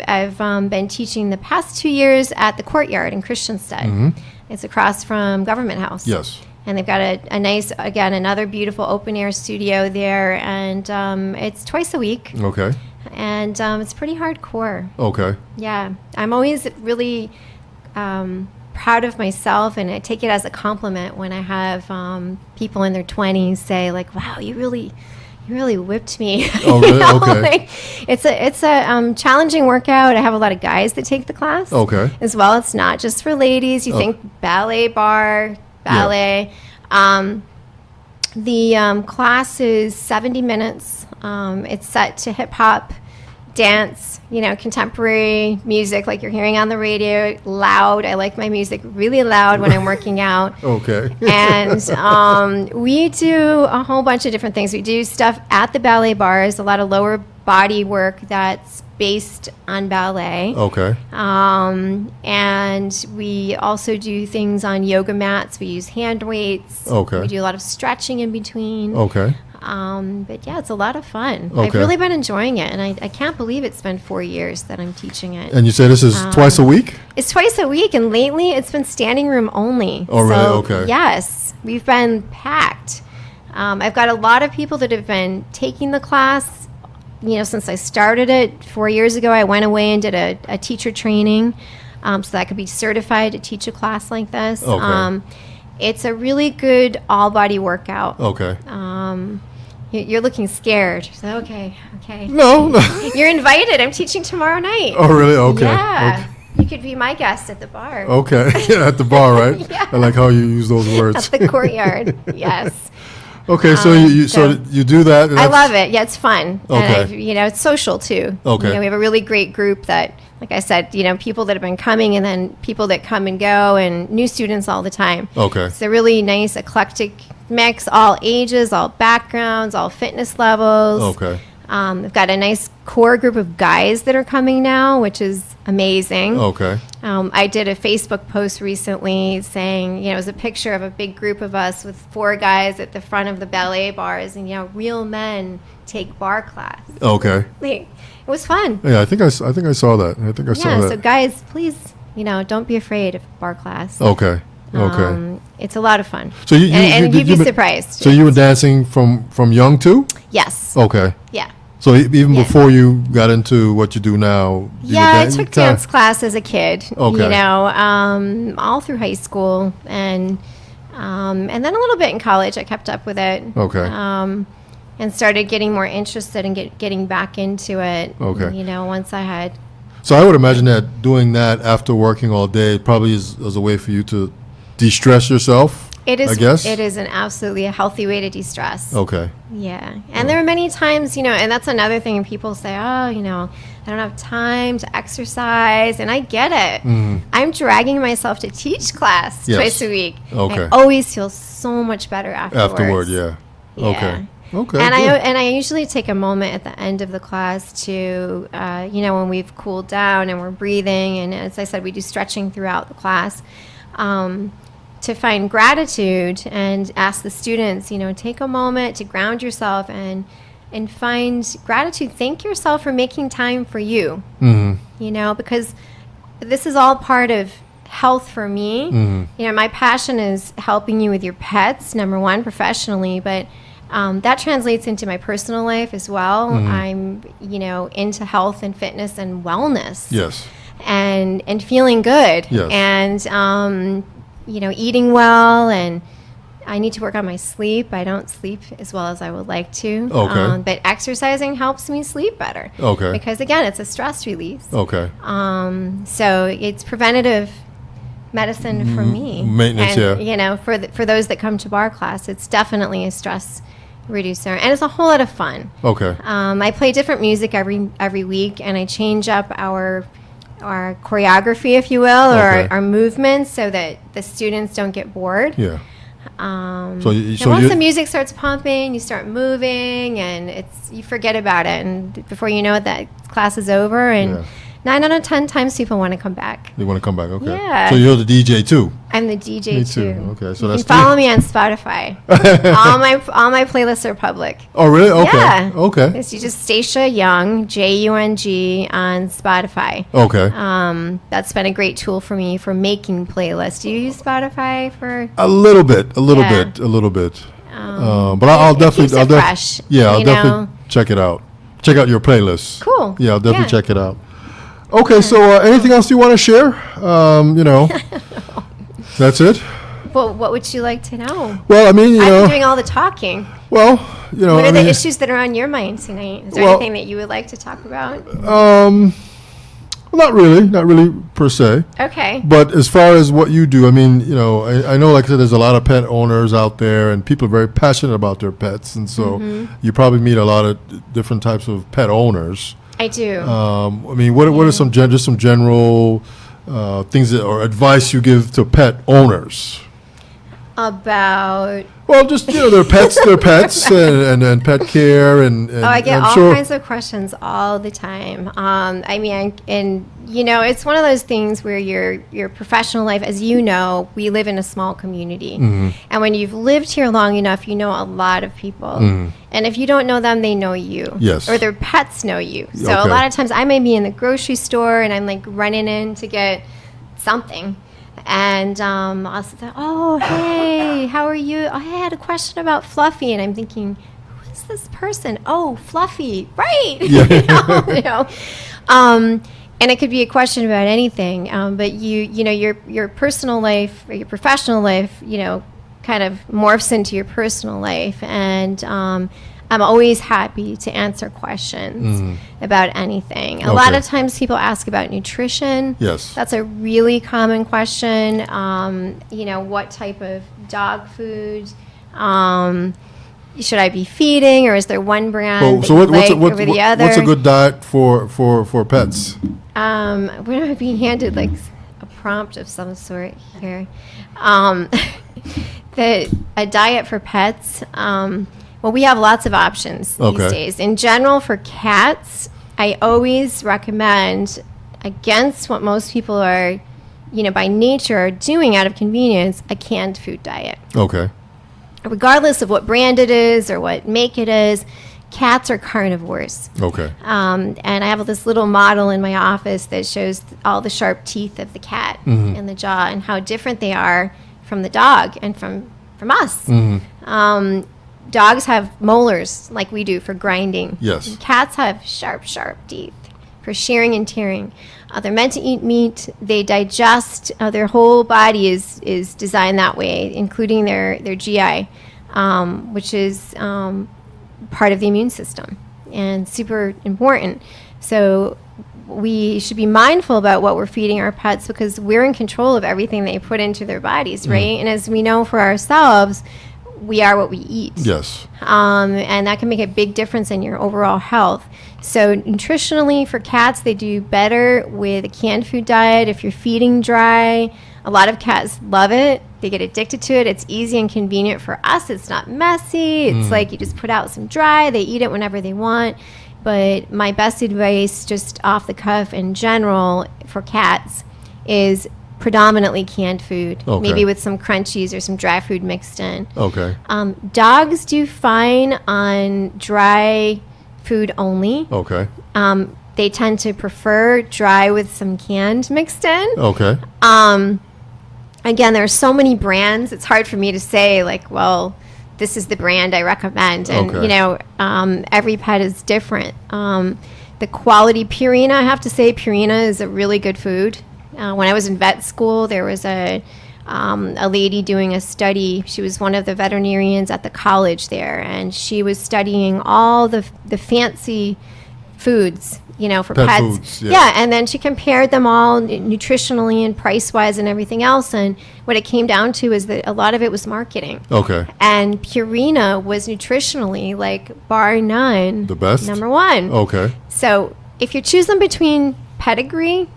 I've been teaching the past 2 years at the Courtyard in Christiansted. It's across from Government House. Yes. And they've got a nice, again, another beautiful open air studio there. And it's twice a week. Okay. And it's pretty hardcore. Okay. Yeah. I'm always really proud of myself, and I take it as a compliment when I have people in their 20s say, like, wow, you really whipped me. Oh, really? Okay. Like, it's a challenging workout. I have a lot of guys that take the class. Okay. As well. It's not just for ladies. You think ballet bar, ballet. Yeah. The class is 70 minutes. It's set to hip hop, dance, contemporary music like you're hearing on the radio, loud. I like my music really loud when I'm working out. Okay. And we do a whole bunch of different things. We do stuff at the ballet bars, a lot of lower body work that's based on ballet. Okay. And we also do things on yoga mats. We use hand weights. Okay. We do a lot of stretching in between. Okay. But yeah, it's a lot of fun. Okay. I've really been enjoying it, and I can't believe it's been 4 years that I'm teaching it. And you say this is twice a week? It's twice a week, and lately it's been standing room only. Oh, really? Okay. Yes, we've been packed. I've got a lot of people that have been taking the class. Since I started it 4 years ago, I went away and did a teacher training so that I could be certified to teach a class like this. Okay. It's a really good all-body workout. Okay. You're looking scared. So, okay. No. You're invited. I'm teaching tomorrow night. Oh, really? Okay. Yeah. Okay. You could be my guest at the bar. Okay. At the bar, right? Yeah. I like how you use those words. At the Courtyard. Yes. Okay, so you do that. I love it. Yeah, it's fun. Okay. And it's social too. Okay. We have a really great group that, like I said, people that have been coming, and then people that come and go, and new students all the time. Okay. It's a really nice eclectic mix, all ages, all backgrounds, all fitness levels. Okay. We've got a nice core group of guys that are coming now, which is amazing. Okay. I did a Facebook post recently saying, it was a picture of a big group of us with 4 guys at the front of the ballet bars, and real men take bar class. Okay. It was fun. Yeah, I think I saw that. I think I saw that. Yeah, so guys, please, don't be afraid of bar class. Okay. Okay. It's a lot of fun. So you'd be surprised. So you were dancing from young too? Yes. Okay. Yeah. So even before you got into what you do now? I took dance class as a kid. Okay. All through high school, and then a little bit in college. I kept up with it. Okay. And started getting more interested in getting back into it. Okay. Once I had. So I would imagine that doing that after working all day probably is a way for you to de-stress yourself. It is. I guess it is an absolutely a healthy way to de-stress. Okay. Yeah, and there are many times, and that's another thing. People say, "Oh, I don't have time to exercise," and I get it. Mm-hmm. I'm dragging myself to teach class twice a week. Okay. I always feel so much better afterwards. Yeah. Okay. Okay. And I usually take a moment at the end of the class to, when we've cooled down and we're breathing, and as I said, we do stretching throughout the class. To find gratitude and ask the students, take a moment to ground yourself and find gratitude. Thank yourself for making time for you, because this is all part of health for me. Mm-hmm. My passion is helping you with your pets, number one, professionally, but that translates into my personal life as well. I'm, into health and fitness and wellness. Yes. And feeling good. Yes. And, eating well, and I need to work on my sleep. I don't sleep as well as I would like to. Okay. But exercising helps me sleep better. Okay. Because, again, it's a stress release. Okay. So it's preventative medicine for me. Maintenance, and, for those that come to bar class, it's definitely a stress reducer. And it's a whole lot of fun. Okay. I play different music every week, and I change up our choreography, if you will, or our movements, so that the students don't get bored. Yeah. Once the music starts pumping, you start moving, and you forget about it, and before you know it, that class is over, and 9 out of 10 times people want to come back. They want to come back, okay. Yeah. So you're the DJ too? I'm the DJ Me too. Okay, so you that's can follow me on Spotify. all my playlists are public. Oh, really? Okay. Yeah. Okay. It's just Stacia Jung, Jung, on Spotify. Okay. That's been a great tool for me for making playlists. Do you use Spotify for? A little bit. But I'll definitely, fresh. Yeah, I'll definitely check it out. Check out your playlist. Cool. Yeah, I'll definitely check it out. Okay, so anything else you want to share? That's it. Well, what would you like to know? Well, I mean, I've been doing all the talking. Well, what are the issues that are on your mind tonight? Is there anything that you would like to talk about? Not really per se. Okay. But as far as what you do, I mean, I know, like I said, there's a lot of pet owners out there, and people are very passionate about their pets, and so you probably meet a lot of different types of pet owners. I do. I mean, what are some general things or advice you give to pet owners? About? Well, just their pets, and pet care, and I get I'm all sure kinds of questions all the time. I mean, it's one of those things where your professional life, as you know, we live in a small community, and when you've lived here long enough, you know a lot of people, and if you don't know them, they know you, yes, or their pets know you. So a lot of times, I may be in the grocery store and I'm like running in to get something. And I'll say, oh, hey, how are you? I had a question about Fluffy. And I'm thinking, who is this person? Oh, Fluffy, right. Yeah. And it could be a question about anything. But your personal life or your professional life, kind of morphs into your personal life. And I'm always happy to answer questions about anything. A lot of times people ask about nutrition. Yes. That's a really common question. What type of dog food should I be feeding, or is there one brand over the other? What's a good diet for pets? We're not being handed like a prompt of some sort here. A diet for pets. Well, we have lots of options these days. In general, for cats, I always recommend, against what most people are, by nature are doing out of convenience, a canned food diet. Okay. Regardless of what brand it is or what make it is, cats are carnivores. Okay. And I have this little model in my office that shows all the sharp teeth of the cat in the jaw and how different they are from the dog and from us. Dogs have molars like we do for grinding. Yes. Cats have sharp teeth for shearing and tearing. They're meant to eat meat. They digest. Their whole body is designed that way, including their GI, which is part of the immune system and super important. So we should be mindful about what we're feeding our pets, because we're in control of everything they put into their bodies, right? And as we know for ourselves, we are what we eat. Yes. And that can make a big difference in your overall health. So nutritionally for cats, they do better with a canned food diet. If you're feeding dry, a lot of cats love it. They get addicted to it. It's easy and convenient for us. It's not messy. It's like you just put out some dry. They eat it whenever they want. But my best advice, just off the cuff in general for cats, is predominantly canned food, maybe with some crunchies or some dry food mixed in. Okay. Dogs do fine on dry food only. Okay. They tend to prefer dry with some canned mixed in. Okay. Again, there are so many brands. It's hard for me to say, like, well, this is the brand I recommend. And, every pet is different. The quality Purina, I have to say, Purina is a really good food. When I was in vet school, there was a lady doing a study. She was one of the veterinarians at the college there, and she was studying all the fancy foods, for pets. Foods, and then she compared them all nutritionally and price-wise and everything else. And what it came down to is that a lot of it was marketing. Okay. And Purina was nutritionally, like, bar none, the best? number one. Okay. So if you're choosing between Pedigree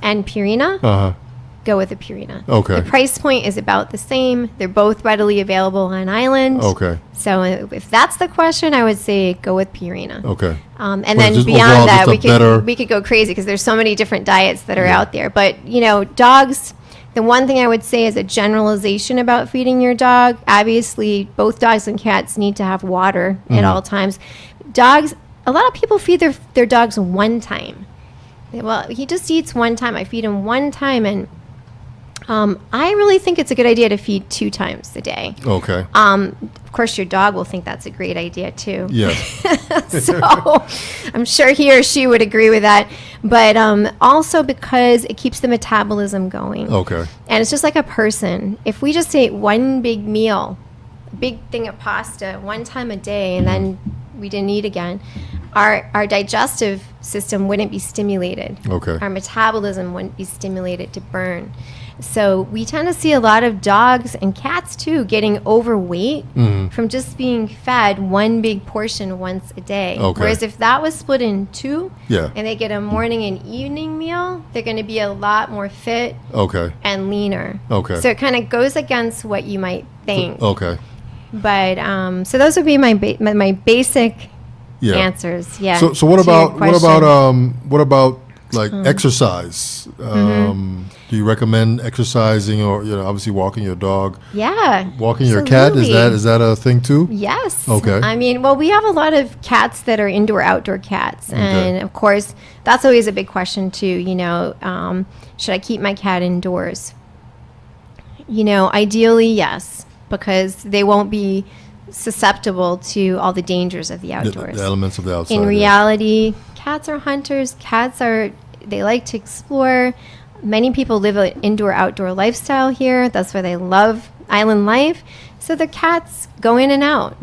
and Purina, go with the Purina. Okay. The price point is about the same. They're both readily available on island. Okay. So if that's the question, I would say go with Purina. Okay. And But then just beyond overall, that, just we could go crazy because there's so many different diets that are out there. But, dogs, the one thing I would say is a generalization about feeding your dog. Obviously, both dogs and cats need to have water at all times. Dogs, a lot of people feed their dogs one time. Well, he just eats one time. I feed him one time, and I really think it's a good idea to feed 2 times a day. Okay. Of course, your dog will think that's a great idea too. Yes. So I'm sure he or she would agree with that. But also because it keeps the metabolism going. Okay. And it's just like a person. If we just ate one big meal, a big thing of pasta one time a day, and then we didn't eat again, our digestive system wouldn't be stimulated. Okay. Our metabolism wouldn't be stimulated to burn. So we tend to see a lot of dogs and cats too getting overweight from just being fed one big portion once a day. Okay. Whereas if that was split in 2 Yeah. and they get a morning and evening meal, they're going to be a lot more fit Okay. and leaner. Okay. So it kind of goes against what you might think. Okay. But so those would be my basic Yeah. answers. Yeah. So what to your about question. like exercise? Do you recommend exercising, or obviously walking your dog? Yeah. Walking your cat, absolutely. is that a thing too? Yes. Okay. I mean, well, we have a lot of cats that are indoor-outdoor cats. And, of course, that's always a big question, too. Should I keep my cat indoors? Ideally, yes, because they won't be susceptible to all the dangers of the outdoors. The elements of the outside. In reality, cats are hunters. They like to explore. Many people live an indoor-outdoor lifestyle here. That's why they love island life. So the cats go in and out.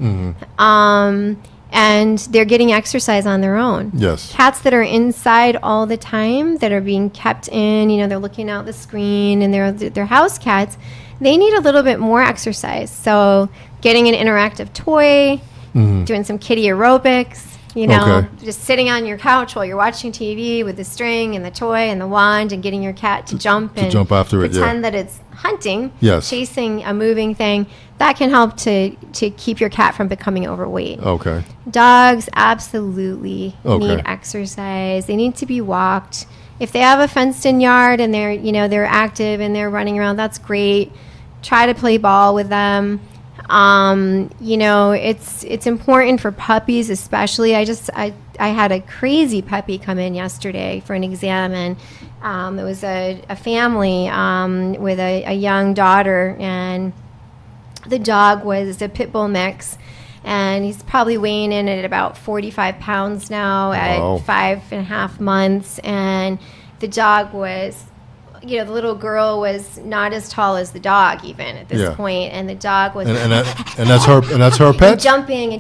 And they're getting exercise on their own. Yes. Cats that are inside all the time, that are being kept in, they're looking out the screen, and they're house cats, they need a little bit more exercise. So getting an interactive toy, doing some kitty aerobics, just sitting on your couch while you're watching TV with the string and the toy and the wand, and getting your cat to jump after it, pretend that it's hunting, Yes. chasing a moving thing. That can help to keep your cat from becoming overweight. Okay. Dogs absolutely Okay. need exercise. They need to be walked. If they have a fenced-in yard and they're active and they're running around, that's great. Try to play ball with them. It's important for puppies, especially. I had a crazy puppy come in yesterday for an exam, and it was a family with a young daughter, and the dog was a pit bull mix, and he's probably weighing in at about 45 pounds now at 5.5 months, and the dog was, the little girl was not as tall as the dog even at this point, and the dog was and that's her pet, and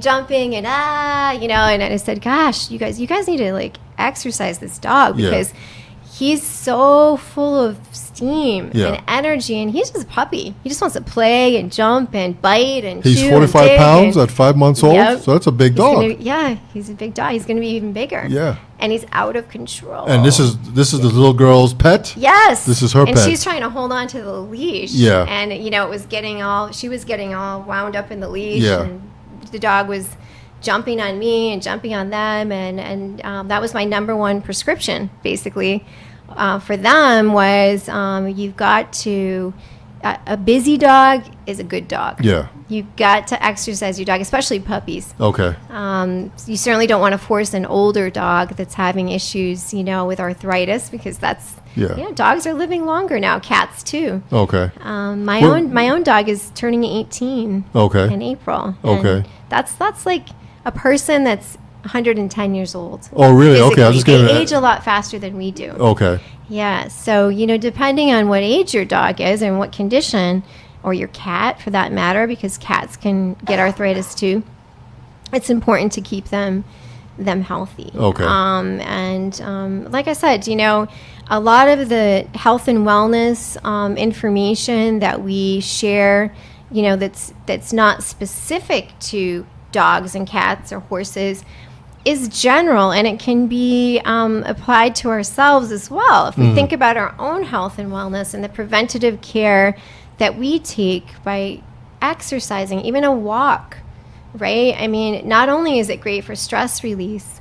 jumping and and I said, gosh, you guys need to like exercise this dog, because he's so full of steam and energy, and he's just a puppy. He just wants to play and jump and bite and he's chew 45 and dig pounds and, at 5 months old, so that's a big dog. He's a big dog. He's going to be even bigger. Yeah. And he's out of control. And this is the little girl's pet? Yes. This is her pet. pet. And she's trying to hold on to the leash. Yeah. And, she was getting all wound up in the leash. Yeah. And the dog was jumping on me and jumping on them. And that was my number one prescription, basically, for them was you've got to a busy dog is a good dog. Yeah. You've got to exercise your dog, especially puppies. Okay. You certainly don't want to force an older dog that's having issues, with arthritis, because that's, dogs are living longer now. Cats too. Okay. My own dog is turning 18. Okay. In April. Okay. And that's like a person that's 110 years old. Oh, really? Physically. Okay. I was just getting They age a lot faster than we do. Okay. Yeah. So, depending on what age your dog is and what condition, or your cat for that matter, because cats can get arthritis too, it's important to keep them healthy. Okay. Like I said, a lot of the health and wellness information that we share, that's not specific to dogs and cats or horses, is general, and it can be applied to ourselves as well. If we think about our own health and wellness and the preventative care that we take by exercising, even a walk, right? I mean, not only is it great for stress release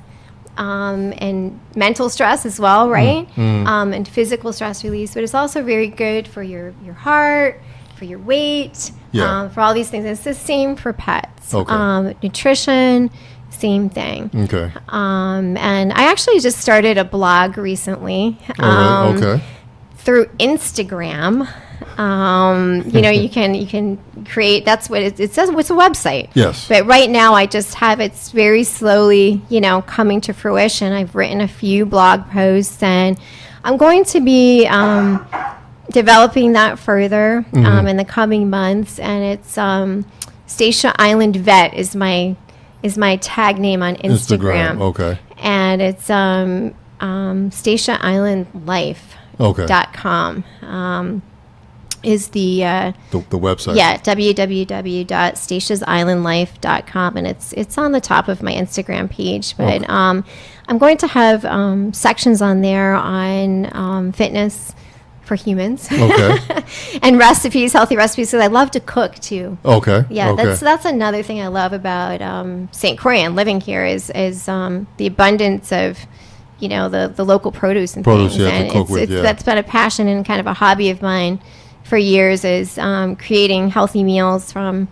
and mental stress as well, right? And physical stress release, but it's also very good for your heart, for your weight, for all these things. It's the same for pets. Okay. Nutrition, same thing. Okay. And I actually just started a blog recently. All right. Okay. Through Instagram. You can create, that's what it says, it's a website. Yes. But right now I just have it's very slowly, coming to fruition. I've written a few blog posts, and I'm going to be developing that further in the coming months. And it's Stacia Island Vet is my tag name on Instagram. Okay. And it's Stacia Island Life. Okay. .com is the website. Yeah, www.statiasislandlife.com, and it's on the top of my Instagram page. But Okay. I'm going to have sections on there on fitness for humans. Okay. And recipes, healthy recipes, because I love to cook too. Okay. Yeah, okay. that's another thing I love about St Croix and living here is the abundance of the local produce and things. Yeah, and to cook with, that's been a passion and kind of a hobby of mine for years, is creating healthy meals from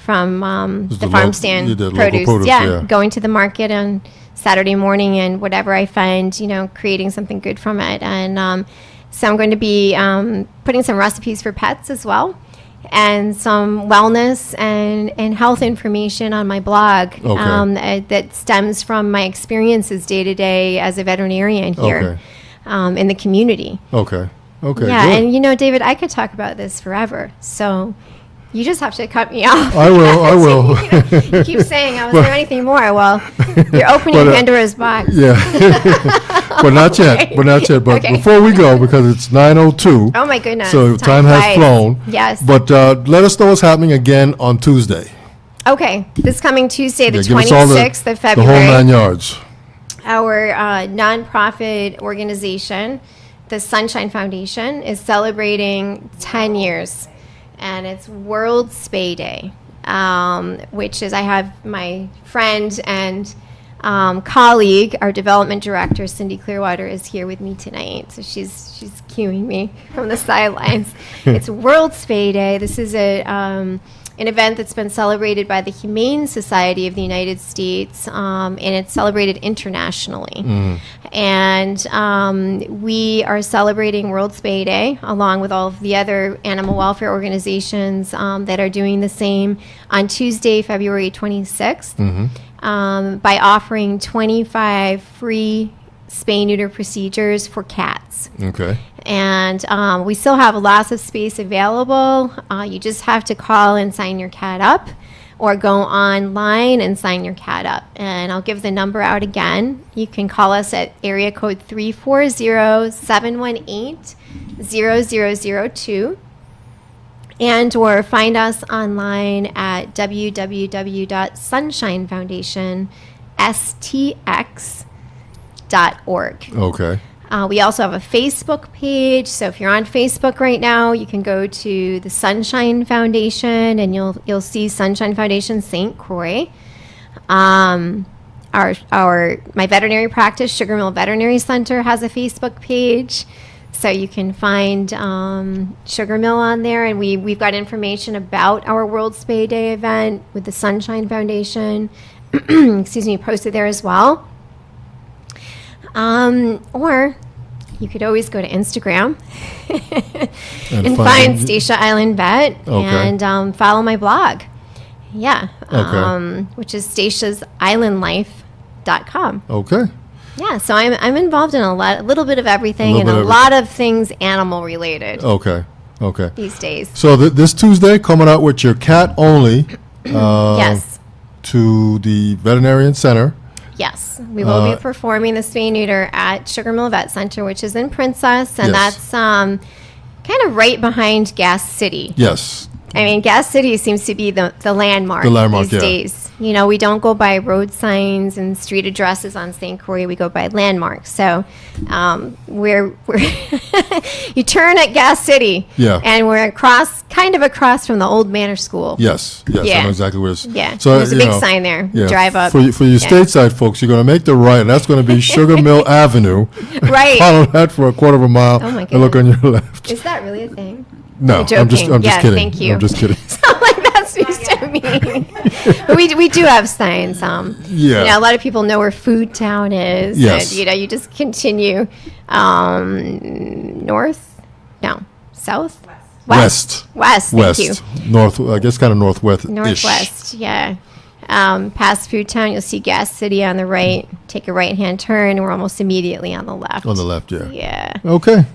the farm stand produce. Yeah, going to the market on Saturday morning and whatever I find, creating something good from it. And so I'm going to be putting some recipes for pets as well, and some wellness and health information on my blog that stems from my experiences day to day as a veterinarian here in the community. Okay. Okay. Yeah, good. and David, I could talk about this forever. So you just have to cut me off. I will. You keep saying, was there anything more? Well, you're opening Pandora's box. Yeah. But not yet. But before we go, because it's 9:02. Oh my goodness. So time has flown. Yes. But let us know what's happening again on Tuesday. Okay. This coming Tuesday, the give us all 26th of February. The whole 9 yards. Our nonprofit organization, the Sunshine Foundation, is celebrating 10 years. And it's World Spay Day, which is, I have my friend and colleague, our development director, Cindy Clearwater, is here with me tonight. So she's cueing me from the sidelines. It's World Spay Day. This is an event that's been celebrated by the Humane Society of the United States, and it's celebrated internationally. And we are celebrating World Spay Day along with all of the other animal welfare organizations that are doing the same on Tuesday, February 26th, by offering 25 free spay-neuter procedures for cats. Okay. And we still have lots of space available. You just have to call and sign your cat up, or go online and sign your cat up. And I'll give the number out again. You can call us at area code 340-718-0002, and or find us online at www.sunshinefoundationstx.org. Okay. We also have a Facebook page, so if you're on Facebook right now, you can go to the Sunshine Foundation, and you'll see Sunshine Foundation St Croix. My veterinary practice, Sugar Mill Veterinary Center, has a Facebook page. So you can find Sugar Mill on there, and we've got information about our World Spay Day event with the Sunshine Foundation. Excuse me, posted there as well. Or you could always go to Instagram and find Stacia Island Vet and follow my blog. Yeah. Which is statiasislandlife.com. Okay. Yeah, so I'm involved in a little bit of everything and a lot of things animal related. Okay. These days. So this Tuesday, coming out with your cat only. Yes. To the Veterinarian Center. Yes, we will be performing the spay neuter at Sugar Mill Vet Center, which is in Princess, and that's kind of right behind Gas City. Yes. I mean, Gas City seems to be the landmark these days. You know, we don't go by road signs and street addresses on St. Croix. We go by landmarks. So we're you turn at Gas City, and we're kind of across from the old Manor School. Yes, I know exactly where it is. Yeah, so there's a big sign there. Drive up. For you stateside folks, you're going to make the right, and that's going to be Sugar Mill Avenue. Right. Follow that for a quarter of a mile. Oh my goodness. And look on your left. Is that really a thing? No, I'm just kidding. Thank you. I'm just kidding. Sound like that's used to me. But we do have signs. You know, a lot of people know where Food Town is. Yes. And, you know, you just continue south? West. Thank you. North, I guess kind of northwest. Northwest, yeah. Past Food Town, you'll see Gas City on the right. Take a right-hand turn, and we're almost immediately on the left. On the left, yeah. Yeah. Okay.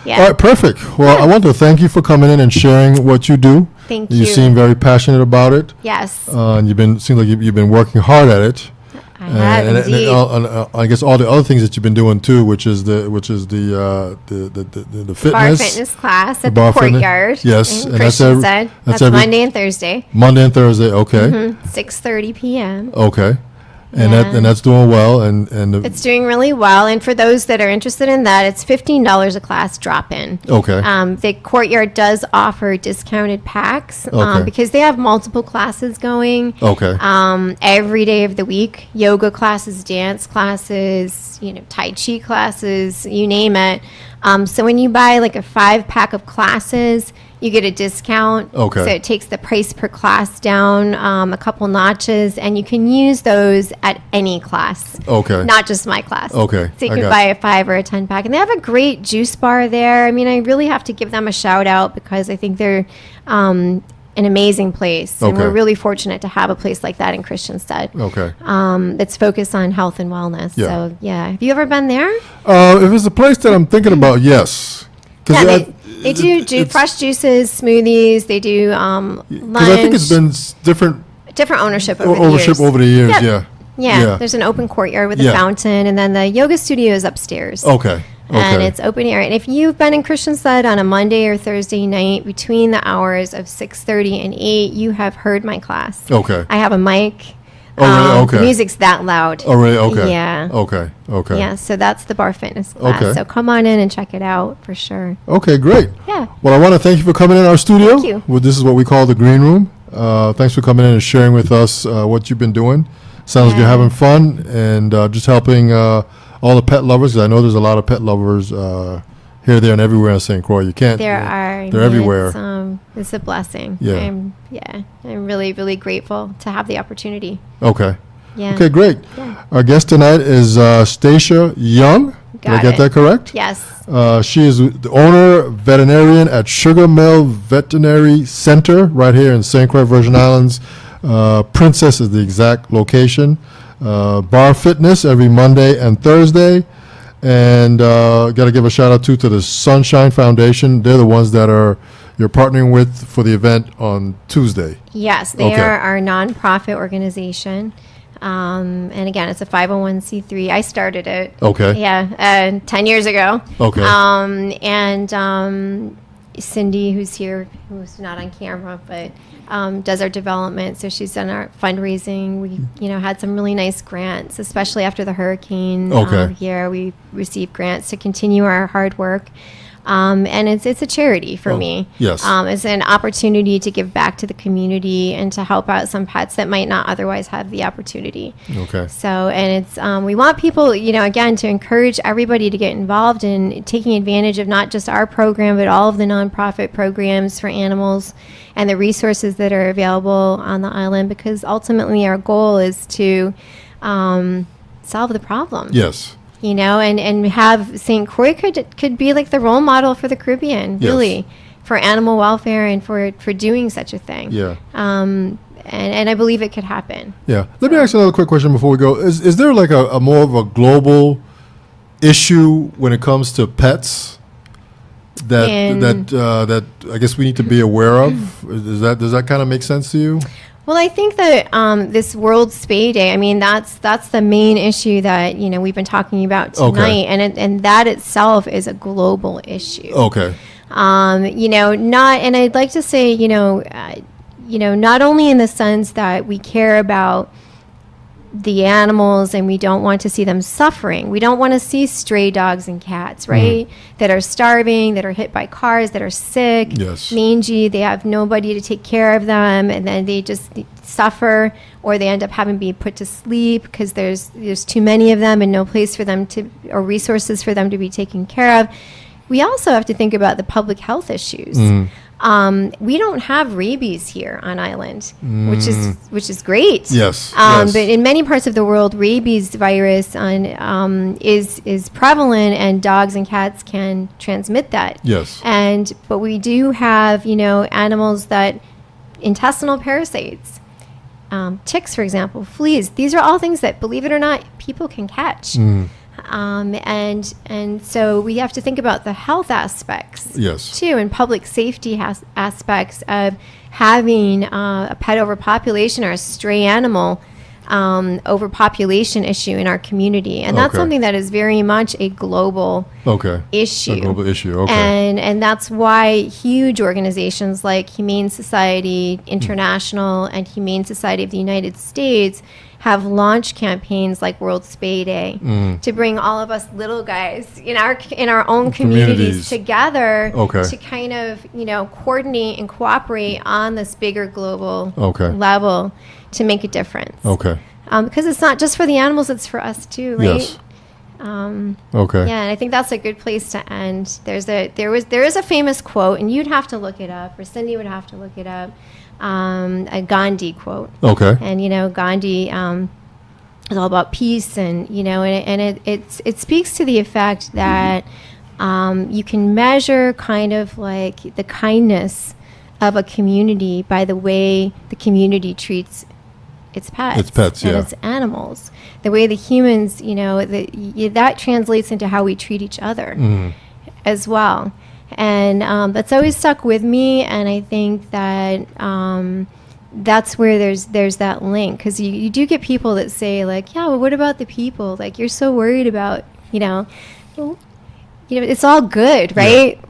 Yeah. All right, perfect. Well, I want to thank you for coming in and sharing what you do. Thank you. You seem very passionate about it. Yes. And seems like you've been working hard at it. I have indeed. And I guess all the other things that you've been doing too, which is the fitness. Bar fitness class at the Courtyard. Yes, and that's Monday and Thursday. Monday and Thursday, okay. 6:30 p.m. Okay. And that's doing well, and it's doing really well. And for those that are interested in that, it's $15 a class drop-in. Okay. The Courtyard does offer discounted packs because they have multiple classes going. Okay. Every day of the week, yoga classes, dance classes, Tai Chi classes, you name it. So when you buy like a 5-pack of classes, you get a discount. Okay. So it takes the price per class down a couple notches, and you can use those at any class. Okay. Not just my class. Okay. So you can buy a 5 or a 10 pack. And they have a great juice bar there. I mean, I really have to give them a shout out because I think they're an amazing place. And we're really fortunate to have a place like that in Christiansted. Okay. That's focused on health and wellness. Yeah. So, yeah. Have you ever been there? If it's a place that I'm thinking about, yes. Yeah, they do fresh juices, smoothies. They do lunch. Because I think it's been different ownership over the years. Over the years, Yep. Yeah. There's an open courtyard with a fountain, and then the yoga studio is upstairs. Okay. And it's open air. And if you've been in Christiansted on a Monday or Thursday night between the hours of 6:30 and 8, you have heard my class. Okay. I have a mic. Oh, really? Okay. The music's that loud. Oh, really? Okay. Yeah. Okay. Yeah, so that's the bar fitness class. Okay. So come on in and check it out for sure. Okay, great. Yeah. Well, I want to thank you for coming in our studio. Thank you. Well, this is what we call the green room. Thanks for coming in and sharing with us what you've been doing. Sounds like you're having fun and just helping all the pet lovers, because I know there's a lot of pet lovers here, there, and everywhere in St. Croix. You can't. There are. They're everywhere. It's a blessing. Yeah. I'm really, really grateful to have the opportunity. Okay. Yeah. Okay, great. Yeah. Our guest tonight is Stacia Jung. Did I get that correct? Yes. She is the owner, veterinarian at Sugar Mill Veterinary Center right here in St. Croix, Virgin Islands. Princess is the exact location. Bar Fitness every Monday and Thursday. And got to give a shout out to the Sunshine Foundation. They're the ones that you're partnering with for the event on Tuesday. Yes, they are our nonprofit organization. And again, it's a 501c3. I started it. Okay. Yeah, 10 years ago. Okay. And Cindy, who's here, who's not on camera, but does our development. So she's done our fundraising. We, had some really nice grants, especially after the hurricane here. We received grants to continue our hard work. And it's a charity for me. Yes. It's an opportunity to give back to the community and to help out some pets that might not otherwise have the opportunity. Okay. So, and it's we want people, again, to encourage everybody to get involved in taking advantage of not just our program, but all of the nonprofit programs for animals and the resources that are available on the island, because ultimately our goal is to solve the problem. Yes. And have St. Croix could be like the role model for the Caribbean, really, for animal welfare and for doing such a thing. Yeah. And I believe it could happen. Yeah. Let me ask you another quick question before we go. Is there like a more of a global issue when it comes to pets that I guess we need to be aware of? Does that kind of make sense to you? Well, I think that this World Spay Day, I mean, that's the main issue that, we've been talking about tonight. Okay. And that itself is a global issue. Okay. And I'd like to say, not only in the sense that we care about the animals and we don't want to see them suffering. We don't want to see stray dogs and cats, right? That are starving, that are hit by cars, that are sick, mangy, they have nobody to take care of them, and then they just suffer, or they end up having to be put to sleep because there's too many of them and no place for them to, or resources for them to be taken care of. We also have to think about the public health issues. We don't have rabies here on island, which is great. Yes. But in many parts of the world, rabies virus is prevalent, and dogs and cats can transmit that. Yes. But we do have animals that intestinal parasites, ticks, for example, fleas. These are all things that, believe it or not, people can catch. And so we have to think about the health aspects too, and public safety aspects of having a pet overpopulation or a stray animal overpopulation issue in our community, and that's something that is very much a global issue. A global issue. Okay. And that's why huge organizations like Humane Society International and Humane Society of the United States have launched campaigns like World Spay Day to bring all of us little guys in our own communities together to kind of coordinate and cooperate on this bigger global level to make a difference. Because it's not just for the animals, it's for us too, right? Yes. Yeah, and I think that's a good place to end. There is a famous quote, and you'd have to look it up, or Cindy would have to look it up. A Gandhi quote. And Gandhi is all about peace, and it speaks to the effect that you can measure kind of like the kindness of a community by the way the community treats its pets, and its animals. The way the humans, that translates into how we treat each other as well. And that's always stuck with me, and I think that that's where there's that link, because you do get people that say, like, yeah, well, what about the people? Like, you're so worried about, it's all good, right?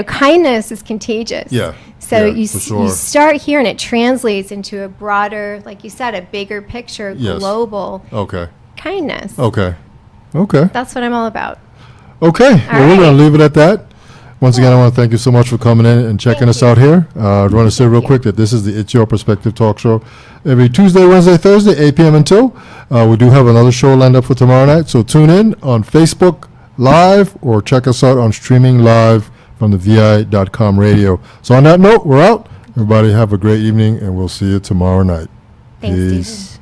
Kindness is contagious. Yeah. So you start here, and it translates into a broader, like you said, a bigger picture, global kindness. Okay. That's what I'm all about. Okay. We're going to leave it at that. Once again, I want to thank you so much for coming in and checking us out here. I want to say real quick that this is the It's Your Perspective talk show every Tuesday, Wednesday, Thursday, 8 p.m. until. We do have another show lined up for tomorrow night, so tune in on Facebook Live or check us out on streaming live from the vi.com radio. So on that note, we're out. Everybody have a great evening, and we'll see you tomorrow night. Thanks, Peace. Stephen.